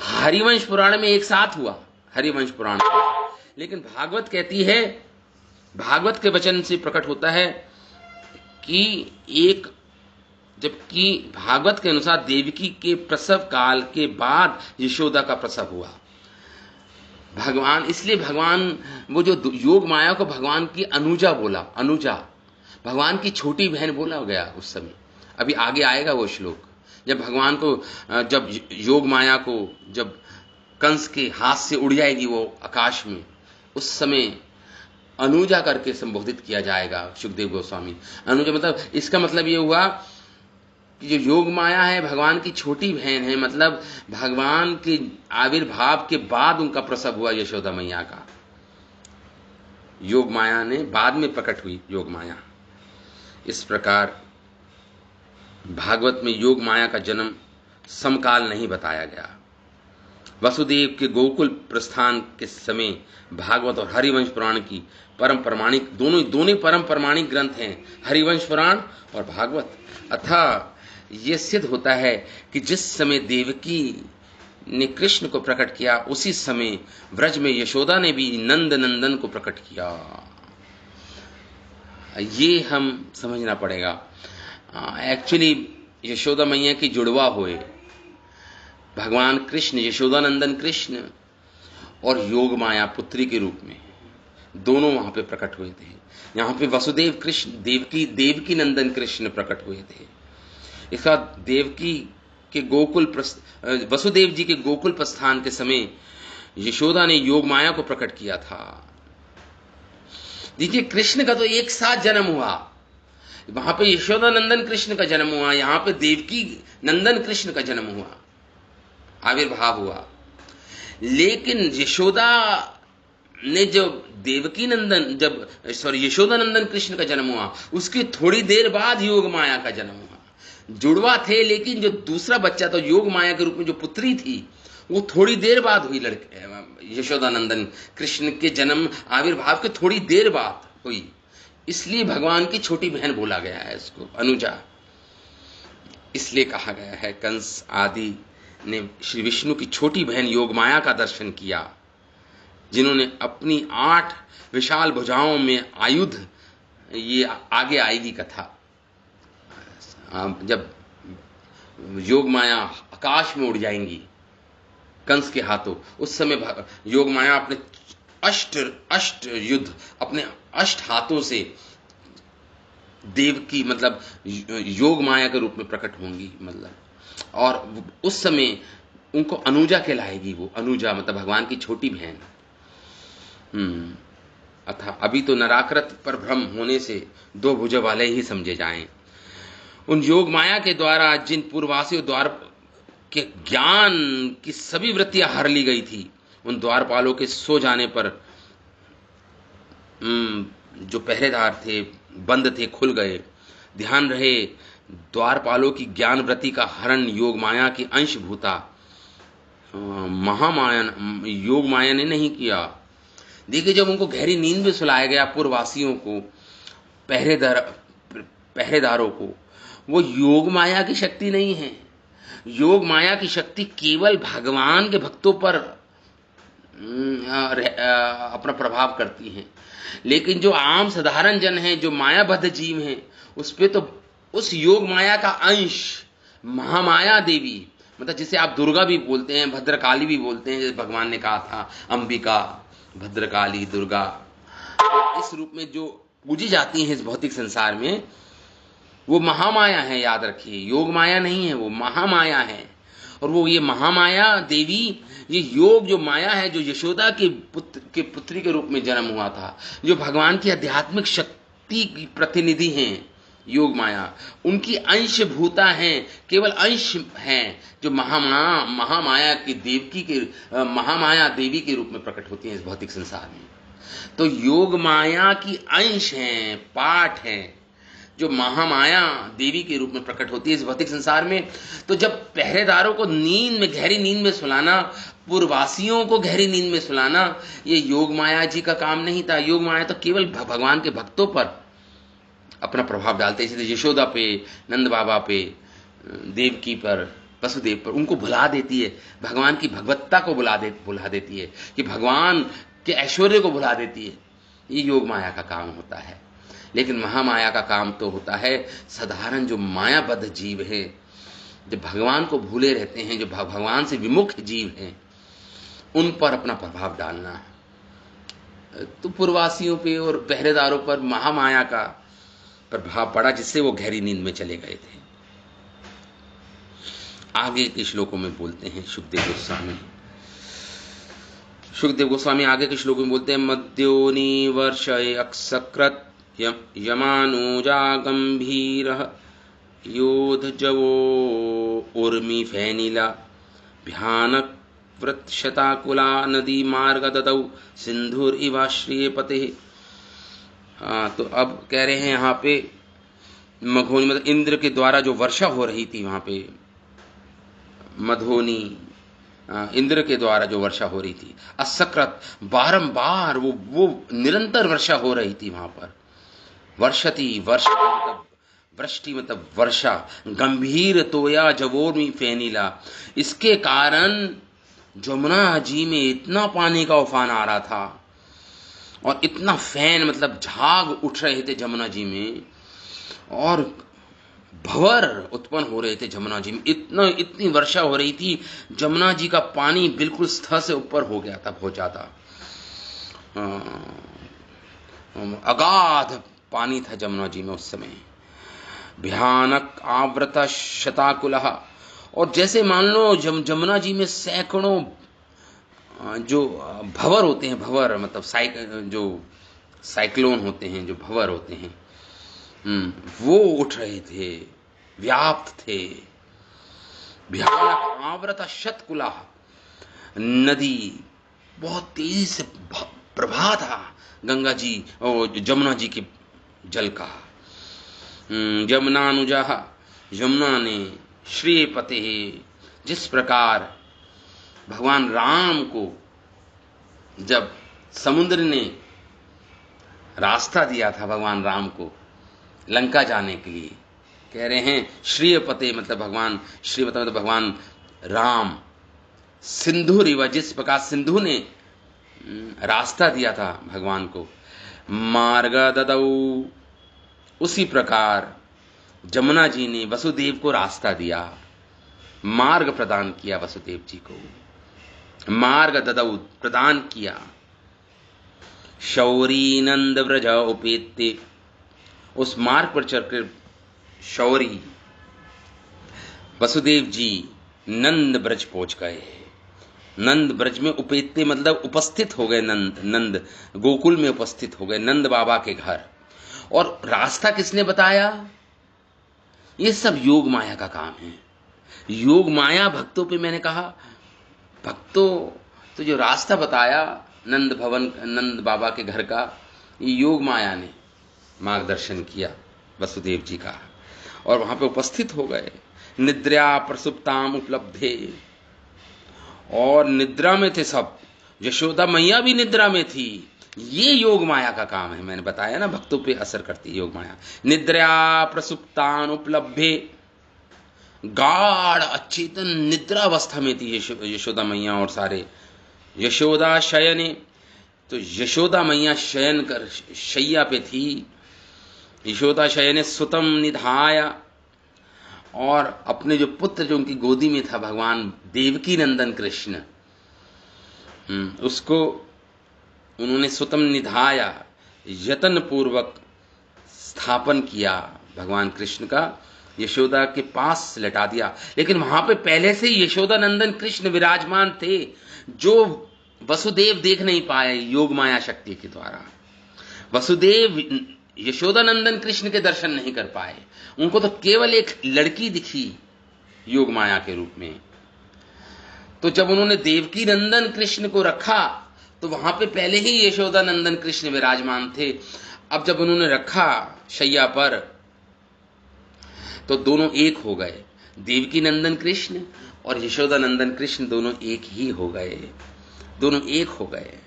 हरिवंश पुराण में एक साथ हुआ, हरिवंश पुराण में। लेकिन भागवत कहती है, भागवत के वचन से प्रकट होता है कि एक, जबकि भागवत के अनुसार देवकी के प्रसव काल के बाद यशोदा का प्रसव हुआ। भगवान, इसलिए भगवान, वो जो योग माया को भगवान की अनुजा बोला, अनुजा, भगवान की छोटी बहन बोला गया उस समय। अभी आगे आएगा वो श्लोक, जब भगवान को, जब योग माया को जब कंस के हाथ से उड़ जाएगी वो आकाश में, उस समय अनुजा करके संबोधित किया जाएगा सुखदेव गोस्वामी। अनुजा मतलब, इसका मतलब ये हुआ कि जो योग माया है भगवान की छोटी बहन है, मतलब भगवान के आविर्भाव के बाद उनका प्रसव हुआ यशोदा मैया का। योग माया ने बाद में प्रकट हुई, योग माया। इस प्रकार भागवत में योग माया का जन्म समकाल नहीं बताया गया। वसुदेव के गोकुल प्रस्थान के समय भागवत और हरिवंश पुराण की परम प्रमाणिक, दोनों परम प्रमाणिक ग्रंथ हैं, हरिवंश पुराण और भागवत। अतः यह सिद्ध होता है कि जिस समय देवकी ने कृष्ण को प्रकट किया, उसी समय व्रज में यशोदा ने भी नंद नंदन को प्रकट किया। ये हम समझना पड़ेगा। एक्चुअली यशोदा मैया की जुड़वा हुए भगवान कृष्ण, यशोदा नंदन कृष्ण और योग माया पुत्री के रूप में दोनों वहां पे प्रकट हुए थे। यहाँ पे वसुदेव कृष्ण, देवकी नंदन कृष्ण प्रकट हुए थे। इसका देवकी के वसुदेव जी के गोकुल प्रस्थान के समय यशोदा ने योग माया को प्रकट किया था। देखिए, कृष्ण का तो एक साथ जन्म हुआ, वहां पे यशोदा नंदन कृष्ण का जन्म हुआ, यहां पे देवकी नंदन कृष्ण का जन्म हुआ, आविर्भाव हुआ। लेकिन यशोदा ने यशोदा नंदन कृष्ण का जन्म हुआ, उसकी थोड़ी देर बाद योग माया का जन्म हुआ। जुड़वा थे, लेकिन जो दूसरा बच्चा तो योग माया के रूप में जो पुत्री थी, वो थोड़ी देर बाद हुई, यशोदा नंदन कृष्ण के जन्म आविर्भाव के थोड़ी देर बाद हुई। इसलिए भगवान की छोटी बहन बोला गया है इसको, अनुजा। इसलिए कहा गया है कंस आदि ने श्री विष्णु की छोटी बहन योग माया का दर्शन किया, जिन्होंने अपनी 8 विशाल भुजाओं में आयुध, ये आगे आएगी कथा, जब योग माया आकाश में उड़ जाएंगी कंस के हाथों, उस समय योग माया अपने अष्ट युद्ध अपने 8 हाथों से देव की, मतलब योग माया के रूप में प्रकट होंगी, मतलब, और उस समय उनको अनुजा कहलाएगी। वो अनुजा मतलब भगवान की छोटी बहन। अथा अभी तो नराकृत पर भ्रम होने से 2 भुजा वाले ही समझे जाएं। उन योग माया के द्वारा जिन पूर्ववासियों द्वार के ज्ञान की सभी वृत्तियां हर ली गई थी, उन द्वारपालों के सो जाने पर जो पहरेदार थे, बंद थे, खुल गए। ध्यान रहे, द्वारपालों की ज्ञान वृत्ति का हरण योग माया की अंशभूता महामाया, योग माया ने नहीं किया। देखिए, जब उनको गहरी नींद में सुलाया गया पूर्ववासियों को, पहरेदारों को, वो योग माया की शक्ति नहीं है। योग माया की शक्ति केवल भगवान के भक्तों पर अपना प्रभाव करती है। लेकिन जो आम साधारण जन हैं, जो मायाबद्ध जीव हैं, उस पे तो उस योग माया का अंश महामाया देवी, मतलब जिसे आप दुर्गा भी बोलते हैं, भद्रकाली भी बोलते हैं, जैसे भगवान ने कहा था अंबिका, भद्रकाली, दुर्गा, इस रूप में जो पूजी जाती हैं इस भौतिक संसार में, वो महामाया है। याद रखिए, योग माया नहीं है, वो महामाया है। और वो ये महामाया देवी, ये योग जो माया है, जो यशोदा के पुत्री के रूप में जन्म हुआ था, जो भगवान की आध्यात्मिक शक्ति की प्रतिनिधि हैं, योग माया, उनकी अंश भूता हैं, केवल अंश हैं, जो महामाया की देवकी के, महामाया देवी के रूप में प्रकट होती हैं इस भौतिक संसार में। तो योग माया की अंश हैं, पाठ हैं, जो महामाया देवी के रूप में प्रकट होती है इस भौतिक संसार में। तो जब पहरेदारों को नींद में, गहरी नींद में सुलाना, पूर्ववासियों को गहरी नींद में सुलाना, ये योग माया जी का काम नहीं था। योग माया तो केवल भगवान के भक्तों पर अपना प्रभाव डालते हैं। इसलिए यशोदा पे, नंद बाबा पे, देवकी पर, वसुदेव पर, उनको भुला देती है, भगवान की भगवत्ता को भुला देती है, कि भगवान के ऐश्वर्य को भुला देती है। ये योग माया का काम होता है। लेकिन महामाया का काम तो होता है साधारण जो मायाबद्ध जीव हैं, जो भगवान को भूले रहते हैं, जो भगवान से विमुख जीव हैं, उन पर अपना प्रभाव डालना। तो पूर्ववासियों पे और पहरेदारों पर महामाया का प्रभाव पड़ा, जिससे वो गहरी नींद में चले गए थे। आगे के श्लोकों में बोलते हैं सुखदेव गोस्वामी आगे के श्लोकों में बोलते हैं, मद्योनि वर्षय अक्सकृत यमानुजा गंभीर योधजवो उर्मी फैनिला भयानक वृत्शताकुला नदी मार्ग ददौ सिंधुर इवाश्रिय पते। तो अब कह रहे हैं यहाँ पे मघोनी, मतलब इंद्र के द्वारा जो वर्षा हो रही थी वहां पे, मधोनी, इंद्र के द्वारा जो वर्षा हो रही थी, असकृत, बारंबार वो निरंतर वर्षा हो रही थी वहां पर। वर्षति मतलब वृष्टि मतलब वर्षा, गंभीर तोया जवोर्मी फैनीला, इसके कारण जमुना जी में इतना पानी का उफान आ रहा था, और इतना फैन मतलब झाग उठ रहे थे जमुना जी में, और भंवर उत्पन्न हो रहे थे जमुना जी में। इतनी वर्षा हो रही थी, जमुना जी का पानी बिल्कुल स्तर से ऊपर हो गया था, बहुत ज्यादा अगाध पानी था जमुना जी में उस समय। भयानक आवृत शताकुलः, और जैसे मान लो जमुना जी में सैकड़ों जो भंवर होते हैं, भंवर मतलब जो साइक्लोन होते हैं, जो भंवर होते हैं, वो उठ रहे थे, व्याप्त थे। भयानक आवृत शतकुला, नदी बहुत तेजी से प्रवाह था गंगा जी और जमुना जी के जल का। यमुनानुजा, यमुना ने, श्रीपते, जिस प्रकार भगवान राम को जब समुद्र ने रास्ता दिया था भगवान राम को लंका जाने के लिए, कह रहे हैं श्रीपते मतलब भगवान, श्रीपते मतलब भगवान राम, सिंधु रिवा, जिस प्रकार सिंधु ने रास्ता दिया था भगवान को, मार्ग ददौ, उसी प्रकार जमुना जी ने वसुदेव को रास्ता दिया, मार्ग प्रदान किया वसुदेव जी को, मार्ग ददौ प्रदान किया। शौरी नंद व्रज उपेत्य, उस मार्ग पर चलकर शौरी वसुदेव जी नंद ब्रज पहुंच गए। नंद ब्रज में उपेत्य मतलब उपस्थित हो गए, नंद गोकुल में उपस्थित हो गए, नंद बाबा के घर। और रास्ता किसने बताया? ये सब योग माया का काम है। योग माया भक्तों पे, मैंने कहा भक्तों तो जो रास्ता बताया नंद बाबा के घर का, ये योग माया ने मार्गदर्शन किया वसुदेव जी का, और वहां पे उपस्थित हो गए। निद्रा प्रसुप्ताम उपलब्धे, और निद्रा में थे सब, यशोदा मैया भी निद्रा में थी। ये योग माया का काम है, मैंने बताया ना भक्तों पे असर करती है योग माया। निद्रा प्रसुप्तान उपलब्धे, गाढ़ अचेतन निद्रावस्था में थी यशोदा मैया और सारे। यशोदा शयने, तो यशोदा मैया शयन कर शैया पे थी। यशोदा शयने सुतम निधाया, और अपने जो पुत्र जो उनकी गोदी में था भगवान देवकी नंदन कृष्ण, उसको उन्होंने सुतम निधाया, यत्न पूर्वक स्थापन किया भगवान कृष्ण का, यशोदा के पास लटा दिया। लेकिन वहां पे पहले से ही यशोदा नंदन कृष्ण विराजमान थे, जो वसुदेव देख नहीं पाए योग माया शक्ति के द्वारा। वसुदेव यशोदा नंदन कृष्ण के दर्शन नहीं कर पाए, उनको तो केवल एक लड़की दिखी योग माया के रूप में। तो जब उन्होंने देवकी नंदन कृष्ण को रखा, तो वहां पे पहले ही यशोदा नंदन कृष्ण विराजमान थे। अब जब उन्होंने रखा शैया पर, तो दोनों एक हो गए, देवकी नंदन कृष्ण और यशोदा नंदन कृष्ण दोनों एक ही हो गए, दोनों एक हो गए।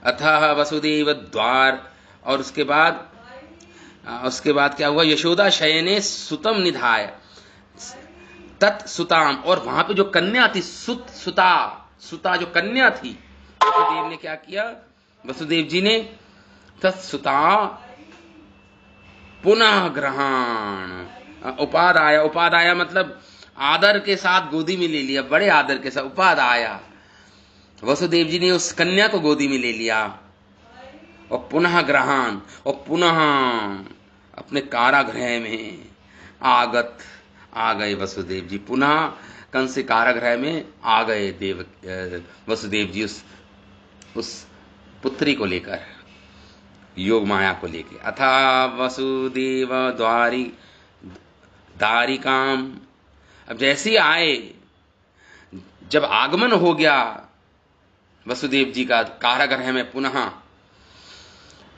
अथः वसुदेव द्वार और उसके बाद क्या हुआ, यशोदा शयने सुतम निधाय तत् सुताम, और वहां पे जो कन्या थी सुता जो कन्या थी, वसुदेव ने क्या किया, वसुदेव जी ने तत्सुता पुनः ग्रहण, उपादाया मतलब आदर के साथ गोदी में ले लिया, बड़े आदर के साथ उपादाया, वसुदेव जी ने उस कन्या को गोदी में ले लिया, और पुनः ग्रहण, और पुनः अपने कारागृह में आ गए वसुदेव जी, पुनः कंस के कारागृह में आ गए वसुदेव जी उस पुत्री को लेकर, योग माया को लेकर। अथा वसुदेव दारिकाम, अब जैसे ही आए, जब आगमन हो गया वसुदेव जी का कारागृह में पुनः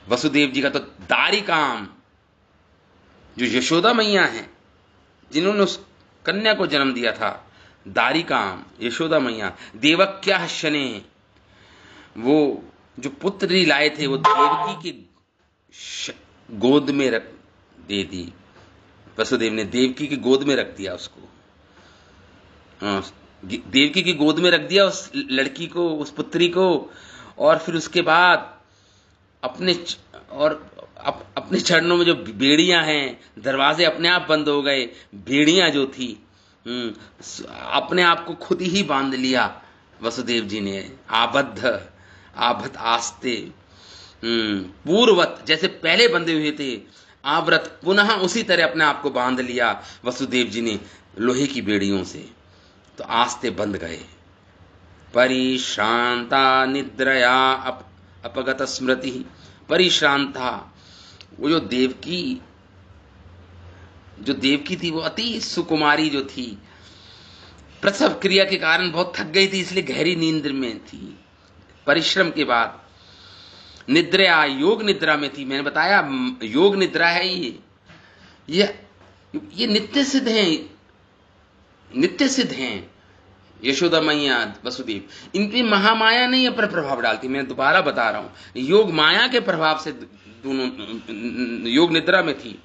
वसुदेव जी का, तो दारिकाम जो यशोदा मैया हैं जिन्होंने उस कन्या को जन्म दिया था, दारिकाम यशोदा मैया, देवक्या शने, वो जो पुत्री लाए थे वो देवकी की गोद में रख दे दी, वसुदेव ने देवकी की गोद में रख दिया उसको, देवकी की गोद में रख दिया उस लड़की को, उस पुत्री को, और फिर उसके बाद अपने चरणों में जो बेड़ियां हैं, दरवाजे अपने आप बंद हो गए, बेड़ियां जो थी अपने आप को खुद ही बांध लिया वसुदेव जी ने, आबद्ध आस्ते, पूर्वत जैसे पहले बंधे हुए थे, आवृत पुनः उसी तरह अपने आप को बांध लिया वसुदेव जी ने लोहे की बेड़ियों से, तो आस्ते बंध गए। परिश्रांता निद्रया अपगत स्मृति, परिश्रांता, वो जो देवकी थी वो अति सुकुमारी जो थी, प्रसव क्रिया के कारण बहुत थक गई थी, इसलिए गहरी नींद में थी, परिश्रम के बाद निद्रा, योग निद्रा में थी। मैंने बताया योग निद्रा है ये नित्य सिद्ध हैं यशोदा मैया वसुदेव, इन पे महामाया नहीं अपना प्रभाव डालती। मैं दोबारा बता रहा हूं, योग माया के प्रभाव से दोनों योग निद्रा में थी,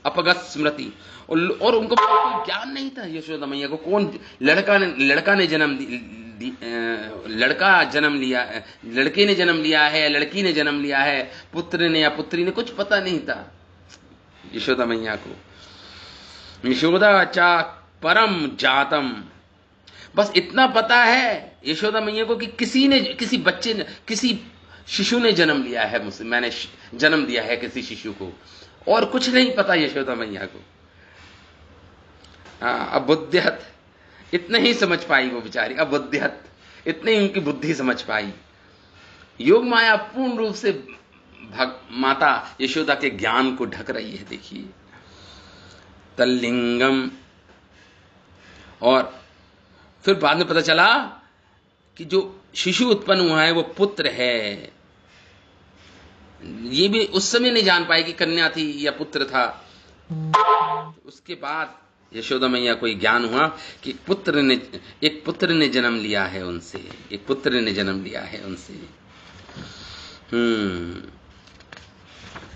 अपगत स्मृति, और उनको कोई ज्ञान नहीं था यशोदा मैया को, कौन लड़के ने जन्म लिया है, लड़की ने जन्म लिया है, पुत्र ने या पुत्री ने, कुछ पता नहीं था यशोदा मैया को। यशोदा चा परम जातम, बस इतना पता है यशोदा मैया को कि किसी शिशु ने जन्म लिया है, मैंने जन्म दिया है किसी शिशु को, और कुछ नहीं पता यशोदा मैया को। अबुद्ध्यत, इतने ही समझ पाई वो बेचारी, अबुद्ध्यत, इतने ही उनकी बुद्धि समझ पाई। योग माया पूर्ण रूप से माता यशोदा के ज्ञान को ढक रही है। देखिए तल्लिंगम, और फिर बाद में पता चला कि जो शिशु उत्पन्न हुआ है वो पुत्र है। ये भी उस समय नहीं जान पाई कि कन्या थी या पुत्र था। उसके बाद यशोदा मैया को ज्ञान हुआ कि एक पुत्र ने जन्म लिया है उनसे, एक पुत्र ने जन्म लिया है उनसे।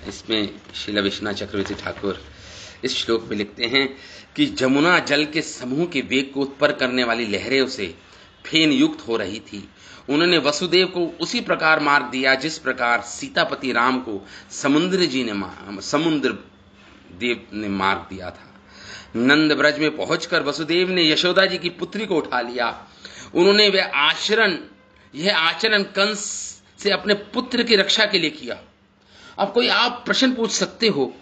इसमें श्रील विश्वनाथ चक्रवर्ती ठाकुर इस श्लोक में लिखते हैं कि जमुना जल के समूह के वेग को उत्पन्न करने वाली लहरें उसे फेन युक्त हो रही थी। उन्होंने वसुदेव को उसी प्रकार मार्ग दिया जिस प्रकार सीतापति राम को समुद्र देव ने मार्ग दिया था। नंद ब्रज में पहुंचकर वसुदेव ने यशोदा जी की पुत्री को उठा लिया। उन्होंने यह आचरण कंस से अपने पुत्र की रक्षा के लिए किया। अब आप प्रश्न पूछ सकते हो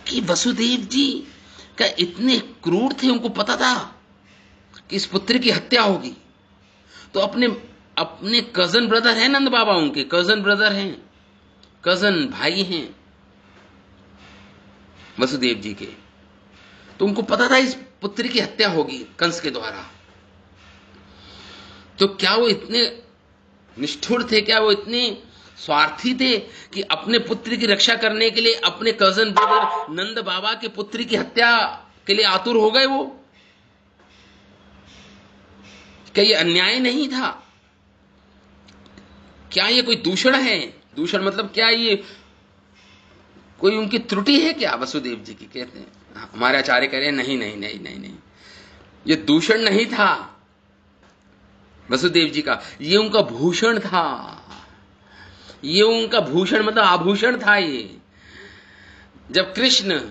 कि वसुदेव जी क्या इतने क्रूर थे, उनको पता था कि इस पुत्र की हत्या होगी? तो अपने कजन ब्रदर हैं नंद बाबा, उनके कजन ब्रदर हैं, कजन भाई हैं वसुदेव जी के, तो उनको पता था इस पुत्र की हत्या होगी कंस के द्वारा। तो क्या वो इतने निष्ठुर थे, क्या वो इतने स्वार्थी थे कि अपने पुत्र की रक्षा करने के लिए अपने कजन ब्रदर नंद बाबा के पुत्री की हत्या के लिए आतुर हो गए? वो क्या ये अन्याय नहीं था? क्या ये कोई दूषण है दूषण मतलब क्या, ये कोई उनकी त्रुटि है क्या वसुदेव जी की? कहते हैं, हमारे आचार्य कह रहे हैं नहीं नहीं नहीं नहीं नहीं, ये दूषण नहीं था वसुदेव जी का, ये उनका भूषण था। ये उनका भूषण मतलब आभूषण था। ये जब कृष्ण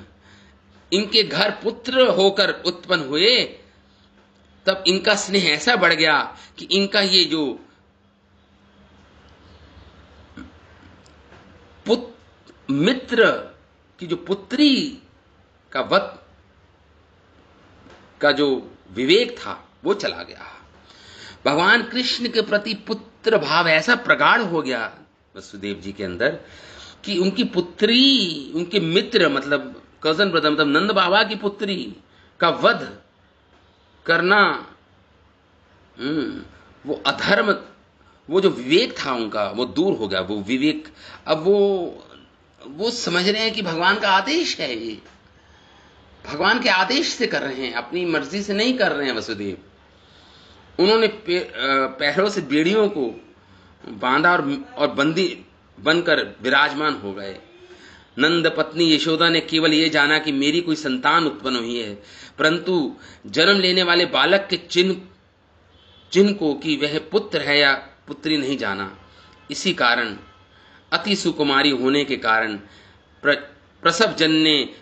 इनके घर पुत्र होकर उत्पन्न हुए, तब इनका स्नेह ऐसा बढ़ गया कि इनका ये जो मित्र की जो पुत्री का वत का जो विवेक था वो चला गया। भगवान कृष्ण के प्रति पुत्र भाव ऐसा प्रगाढ़ हो गया वसुदेव जी के अंदर कि उनकी पुत्री, उनके मित्र मतलब कजन ब्रदर, मतलब नंद बाबा की पुत्री का वध करना, वो अधर्म, वो जो विवेक था उनका वो दूर हो गया। वो विवेक अब वो समझ रहे हैं कि भगवान का आदेश है, ये भगवान के आदेश से कर रहे हैं, अपनी मर्जी से नहीं कर रहे हैं वसुदेव। उन्होंने पैरों से बेड़ियों को बांधा और बंदी बनकर विराजमान हो गए। नंद पत्नी यशोदा ने केवल ये जाना कि मेरी कोई संतान उत्पन्न हुई है, परंतु जन्म लेने वाले बालक के चिन्ह को कि वह पुत्र है या पुत्री नहीं जाना। इसी कारण अति सुकुमारी होने के कारण प्रसव जनने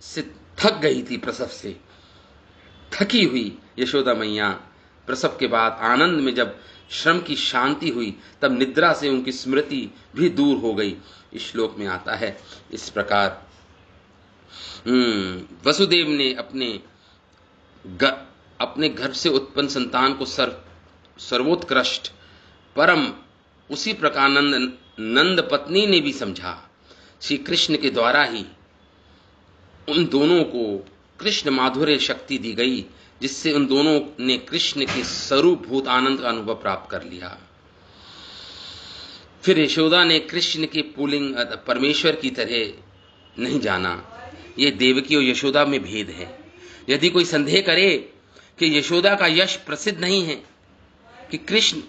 से थक गई थी। प्रसव से थकी हुई यशोदा मैया प्रसव के बाद आनंद में जब श्रम की शांति हुई, तब निद्रा से उनकी स्मृति भी दूर हो गई। इस श्लोक में आता है इस प्रकार, वसुदेव ने अपने गर्भ से उत्पन्न संतान को सर्वोत्कृष्ट परम उसी प्रकार नंद पत्नी ने भी समझा। श्री कृष्ण के द्वारा ही उन दोनों को कृष्ण माधुर्य शक्ति दी गई, जिससे उन दोनों ने कृष्ण के स्वरूप भूत आनंद का अनुभव प्राप्त कर लिया। फिर यशोदा ने कृष्ण के पुल्लिंग परमेश्वर की तरह नहीं जाना। ये देवकी और यशोदा में भेद है। यदि कोई संदेह करे कि यशोदा का यश प्रसिद्ध नहीं है, कि कृष्ण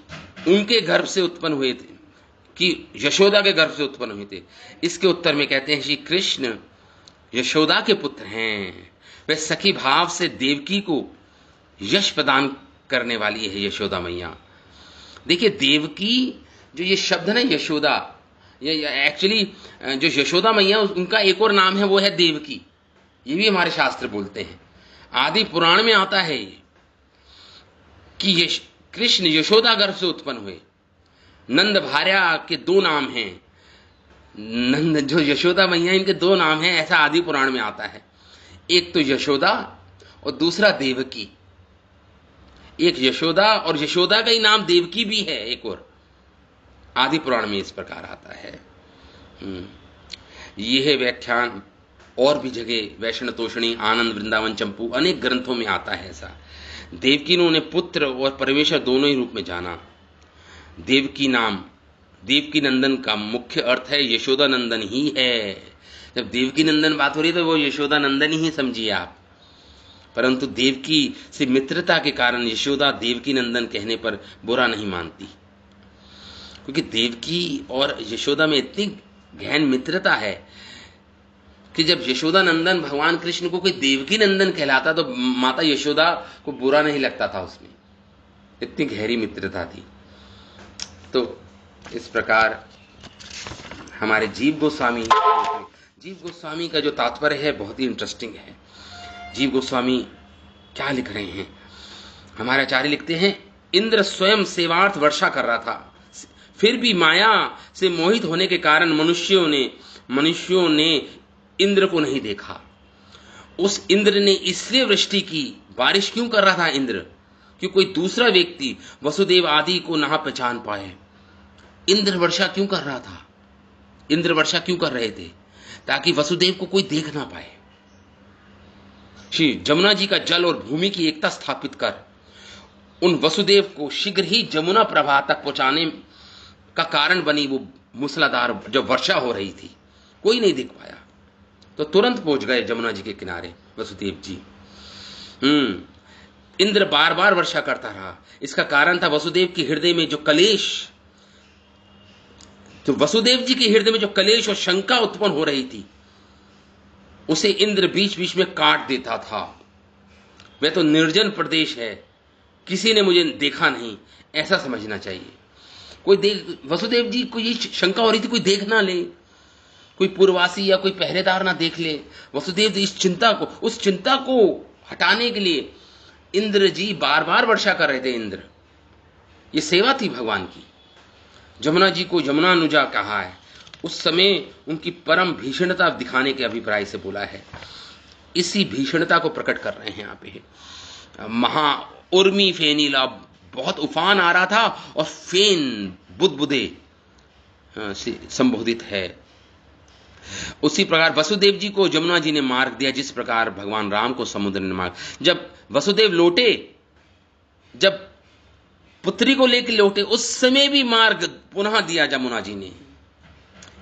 उनके गर्भ से उत्पन्न हुए थे, कि यशोदा के गर्भ से उत्पन्न हुए थे, इसके उत्तर में कहते हैं श्री कृष्ण यशोदा के पुत्र हैं। वे सखी भाव से देवकी को यश प्रदान करने वाली है यशोदा मैया। देखिए देवकी जो ये शब्द है ना यशोदा, ये एक्चुअली जो यशोदा मैया उनका एक और नाम है, वो है देवकी। ये भी हमारे शास्त्र बोलते हैं, आदि पुराण में आता है कि कृष्ण यशोदा गर्भ से उत्पन्न हुए। नंद भार्या के दो नाम हैं, नंद जो यशोदा मैया इनके दो नाम हैं, ऐसा आदि पुराण में आता है। एक तो यशोदा और दूसरा देवकी। एक यशोदा और यशोदा का ही नाम देवकी भी है, एक और आदि पुराण में इस प्रकार आता है। यह है व्याख्यान और भी जगह वैष्णव तोषणी, आनंद वृंदावन चंपू, अनेक ग्रंथों में आता है ऐसा। देवकी ने उन्हें पुत्र और परमेश्वर दोनों ही रूप में जाना। देवकी नाम देवकी नंदन का मुख्य अर्थ है यशोदा नंदन ही है। जब देवकी नंदन बात हो रही है तो वो यशोदा नंदन ही समझिए आप। परंतु देवकी से मित्रता के कारण यशोदा देवकी नंदन कहने पर बुरा नहीं मानती, क्योंकि देवकी और यशोदा में इतनी गहन मित्रता है कि जब यशोदा नंदन भगवान कृष्ण को कोई देवकी नंदन कहलाता तो माता यशोदा को बुरा नहीं लगता था, उसमें इतनी गहरी मित्रता थी। तो इस प्रकार हमारे जीव गोस्वामी का जो तात्पर्य है बहुत ही इंटरेस्टिंग है। जीव गोस्वामी क्या लिख रहे हैं? हमारे आचार्य लिखते हैं, इंद्र स्वयं सेवार्थ वर्षा कर रहा था, फिर भी माया से मोहित होने के कारण मनुष्यों ने इंद्र को नहीं देखा। उस इंद्र ने इसलिए वृष्टि की, बारिश क्यों कर रहा था इंद्र? कि कोई दूसरा व्यक्ति वसुदेव आदि को ना पहचान पाए। इंद्र वर्षा क्यों कर रहा था? इंद्र वर्षा क्यों कर रहे थे? ताकि वसुदेव को कोई देख ना पाए। श्री जमुना जी का जल और भूमि की एकता स्थापित कर उन वसुदेव को शीघ्र ही जमुना प्रभा तक पहुंचाने का कारण बनी वो मूसलाधार जब वर्षा हो रही थी, कोई नहीं देख पाया तो तुरंत पहुंच गए जमुना जी के किनारे वसुदेव जी। इंद्र बार बार वर्षा करता रहा। इसका कारण था वसुदेव के हृदय में जो कलेश तो वसुदेव जी के हृदय में जो कलेश और शंका उत्पन्न हो रही थी, उसे इंद्र बीच बीच में काट देता था। वह तो निर्जन प्रदेश है, किसी ने मुझे देखा नहीं, ऐसा समझना चाहिए। कोई देख, वसुदेव जी को ये शंका हो रही थी, कोई देख ना ले, कोई पूर्ववासी या कोई पहरेदार ना देख ले। वसुदेव जी उस चिंता को हटाने के लिए इंद्र जी बार बार वर्षा कर रहे थे। इंद्र, ये सेवा थी भगवान की। जमुना जी को जमुनानुजा कहा है। उस समय उनकी परम भीषणता दिखाने के अभिप्राय से बोला है। इसी भीषणता को प्रकट कर रहे हैं यहाँ पे। महा उर्मी फेनीला, बहुत उफान आ रहा था और फेन बुदबुदे से संबोधित है। उसी प्रकार वसुदेव जी को जमुना जी ने मार्ग दिया, जिस प्रकार भगवान राम को समुद्र ने मार्ग। जब वसुदेव लौटे, जब पुत्री को लेकर लौटे, उस समय भी मार्ग पुनः दिया जमुना जी ने।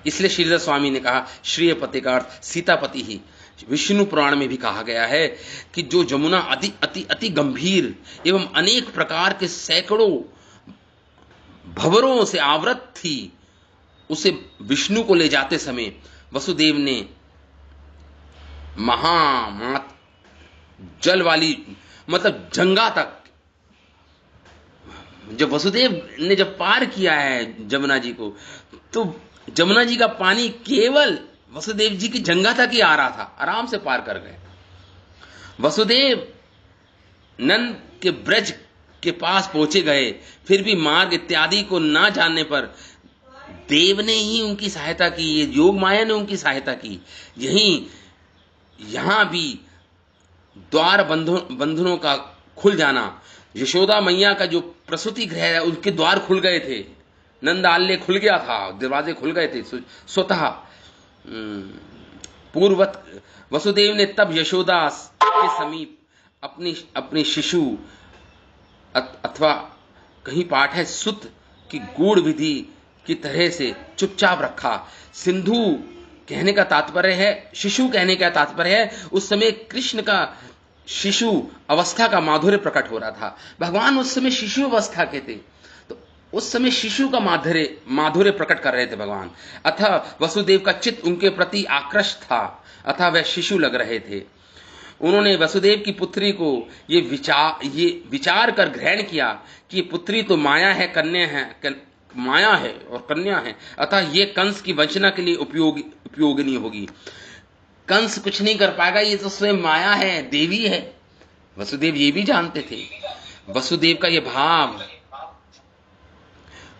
इसलिए श्रीधर स्वामी ने कहा, श्रेय पति का अर्थ सीतापति ही। विष्णु पुराण में भी कहा गया है कि जो जमुना अति अति अति गंभीर एवं अनेक प्रकार के सैकड़ों भंवरों से आवृत थी, उसे विष्णु को ले जाते समय वसुदेव ने महामात जल वाली, मतलब जंगा तक, जब वसुदेव ने जब पार किया है जमुना जी को, तो जमुना जी का पानी केवल वसुदेव जी की जंगा तक ही आ रहा था, आराम से पार कर गए। वसुदेव नंद के ब्रज के पास पहुंचे गए, फिर भी मार्ग इत्यादि को ना जानने पर देव ने ही उनकी सहायता की, ये योग माया ने उनकी सहायता की। यहां भी द्वार बंधनों का खुल जाना, यशोदा मैया का जो प्रसूति गृह है उनके द्वार खुल गए थे, नंद आल्य खुल गया था, दरवाजे खुल गए थे स्वतः। पूर्वत वसुदेव ने तब यशोदा के समीप अपनी शिशु अथवा कहीं पाठ है सुत की गूढ़ विधि की तरह से चुपचाप रखा। सिंधु कहने का तात्पर्य है, शिशु कहने का तात्पर्य है, उस समय कृष्ण का शिशु अवस्था का माधुर्य प्रकट हो रहा था। भगवान उस समय शिशु अवस्था के थे, तो उस समय शिशु का माधुर्य प्रकट कर रहे थे भगवान। अतः वसुदेव का चित्त उनके प्रति आकृष्ट था, अतः वह शिशु लग रहे थे। उन्होंने वसुदेव की पुत्री को ये विचार कर ग्रहण किया कि पुत्री तो माया है, माया है और कन्या है, अतः ये कंस की वंचना के लिए उपयोगिनी होगी। कंस कुछ नहीं कर पाएगा, ये तो स्वयं माया है, देवी है। वसुदेव ये भी जानते थे। वसुदेव का ये भाव,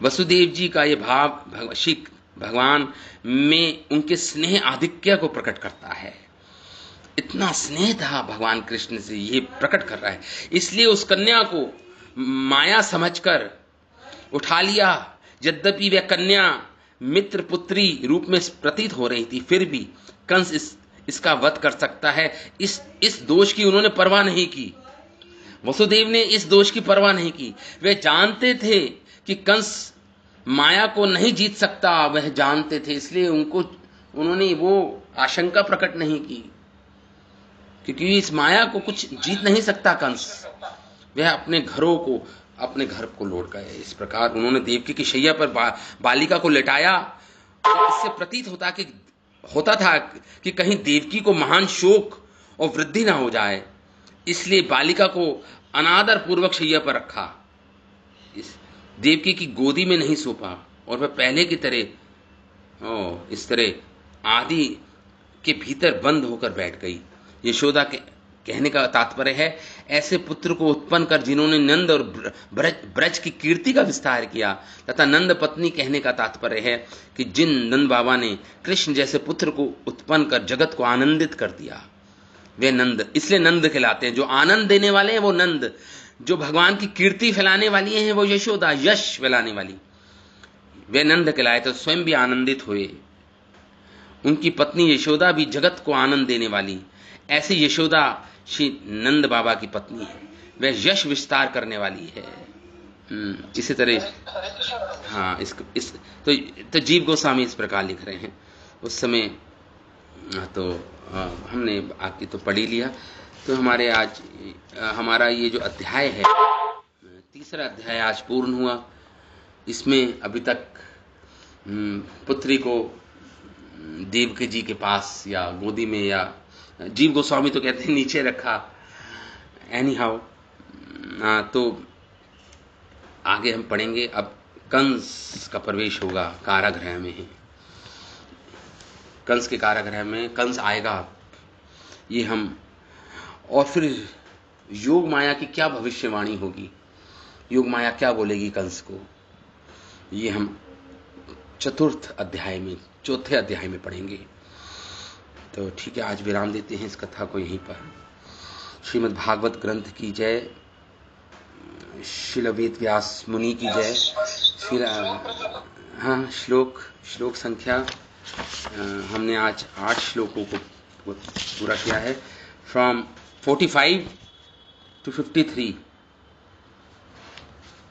वसुदेव जी का ये भाव श्री भगवान में उनके स्नेह आधिक्य को प्रकट करता है। इतना स्नेह था भगवान कृष्ण से, ये प्रकट कर रहा है। इसलिए उस कन्या को माया समझकर उठा लिया। यद्यपि वह कन्या मित्र पुत्री रूप में प्रतीत हो रही थी, फिर भी कंस इसका वध कर सकता है, इस दोष की उन्होंने परवाह नहीं की। वसुदेव ने इस दोष की परवाह नहीं की। वे जानते थे कि कंस माया को नहीं जीत सकता, वह जानते थे, इसलिए उन्होंने वो आशंका प्रकट नहीं की, क्योंकि इस माया को कुछ जीत नहीं सकता कंस। वह अपने घर को लौट गए। इस प्रकार उन्होंने देवकी की शैया पर बालिका को लेटाया। तो इससे प्रतीत होता था कि कहीं देवकी को महान शोक और वृद्धि ना हो जाए, इसलिए बालिका को अनादर पूर्वक शैया पर रखा, इस देवकी की गोदी में नहीं सौंपा, और वह पहले की तरह इस तरह आदि के भीतर बंद होकर बैठ गई। यशोदा के कहने का तात्पर्य है ऐसे पुत्र को उत्पन्न कर जिन्होंने नंद और ब्रज की कीर्ति का विस्तार किया, तथा नंद पत्नी कहने का तात्पर्य है कि जिन नंद बाबा ने कृष्ण जैसे पुत्र को उत्पन्न कर जगत को आनंदित कर दिया, वे नंद, इसलिए नंद कहलाते हैं। जो आनंद देने वाले हैं वो नंद, जो भगवान की कीर्ति फैलाने वाली हैं वो यशोदा, यश फैलाने वाली, वे नंद कहलाए। तो स्वयं भी आनंदित हुए। उनकी पत्नी यशोदा भी जगत को आनंद देने वाली। ऐसी यशोदा श्री नंद बाबा की पत्नी है, वह यश विस्तार करने वाली है। इसी तरह तो जीव गोस्वामी इस प्रकार लिख रहे हैं। उस समय तो हमने आपकी तो पढ़ी लिया। तो हमारा ये जो अध्याय है, तीसरा अध्याय आज पूर्ण हुआ। इसमें अभी तक पुत्री को देवकी जी के पास या गोदी में, या जीव गोस्वामी तो कहते हैं नीचे रखा। एनी हाउ, तो आगे हम पढ़ेंगे। अब कंस का प्रवेश होगा कारागृह में। कंस के कारागृह में कंस आएगा, ये हम, और फिर योग माया की क्या भविष्यवाणी होगी, योग माया क्या बोलेगी कंस को, ये हम चतुर्थ अध्याय में, चौथे अध्याय में पढ़ेंगे। तो ठीक है, आज विराम देते हैं इस कथा को यहीं पर। श्रीमद् भागवत ग्रंथ की जय, श्रील वेद व्यास मुनि की जय। फिर हाँ, श्लोक संख्या हमने आज 8 श्लोकों को पूरा किया है, फ्रॉम 45 to 53,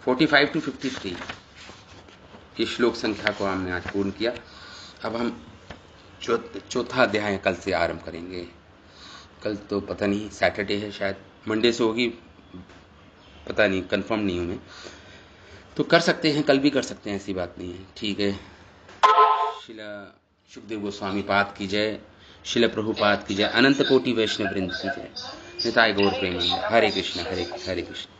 45 to 53 की श्लोक संख्या को हमने आज पूर्ण किया। अब हम चौथा अध्याय कल से आरंभ करेंगे। कल तो पता नहीं, सैटरडे है, शायद मंडे से होगी, पता नहीं, कंफर्म नहीं हूं मैं। तो कर सकते हैं, कल भी कर सकते हैं, ऐसी बात नहीं है। ठीक है। शिला सुखदेव गोस्वामी पाद की जय, शिला प्रभुपाद की जय, अनंत कोटि वैष्णव वृंद की जय। निताय गौर प्रेमानंद। हरे कृष्ण हरे कृष्ण।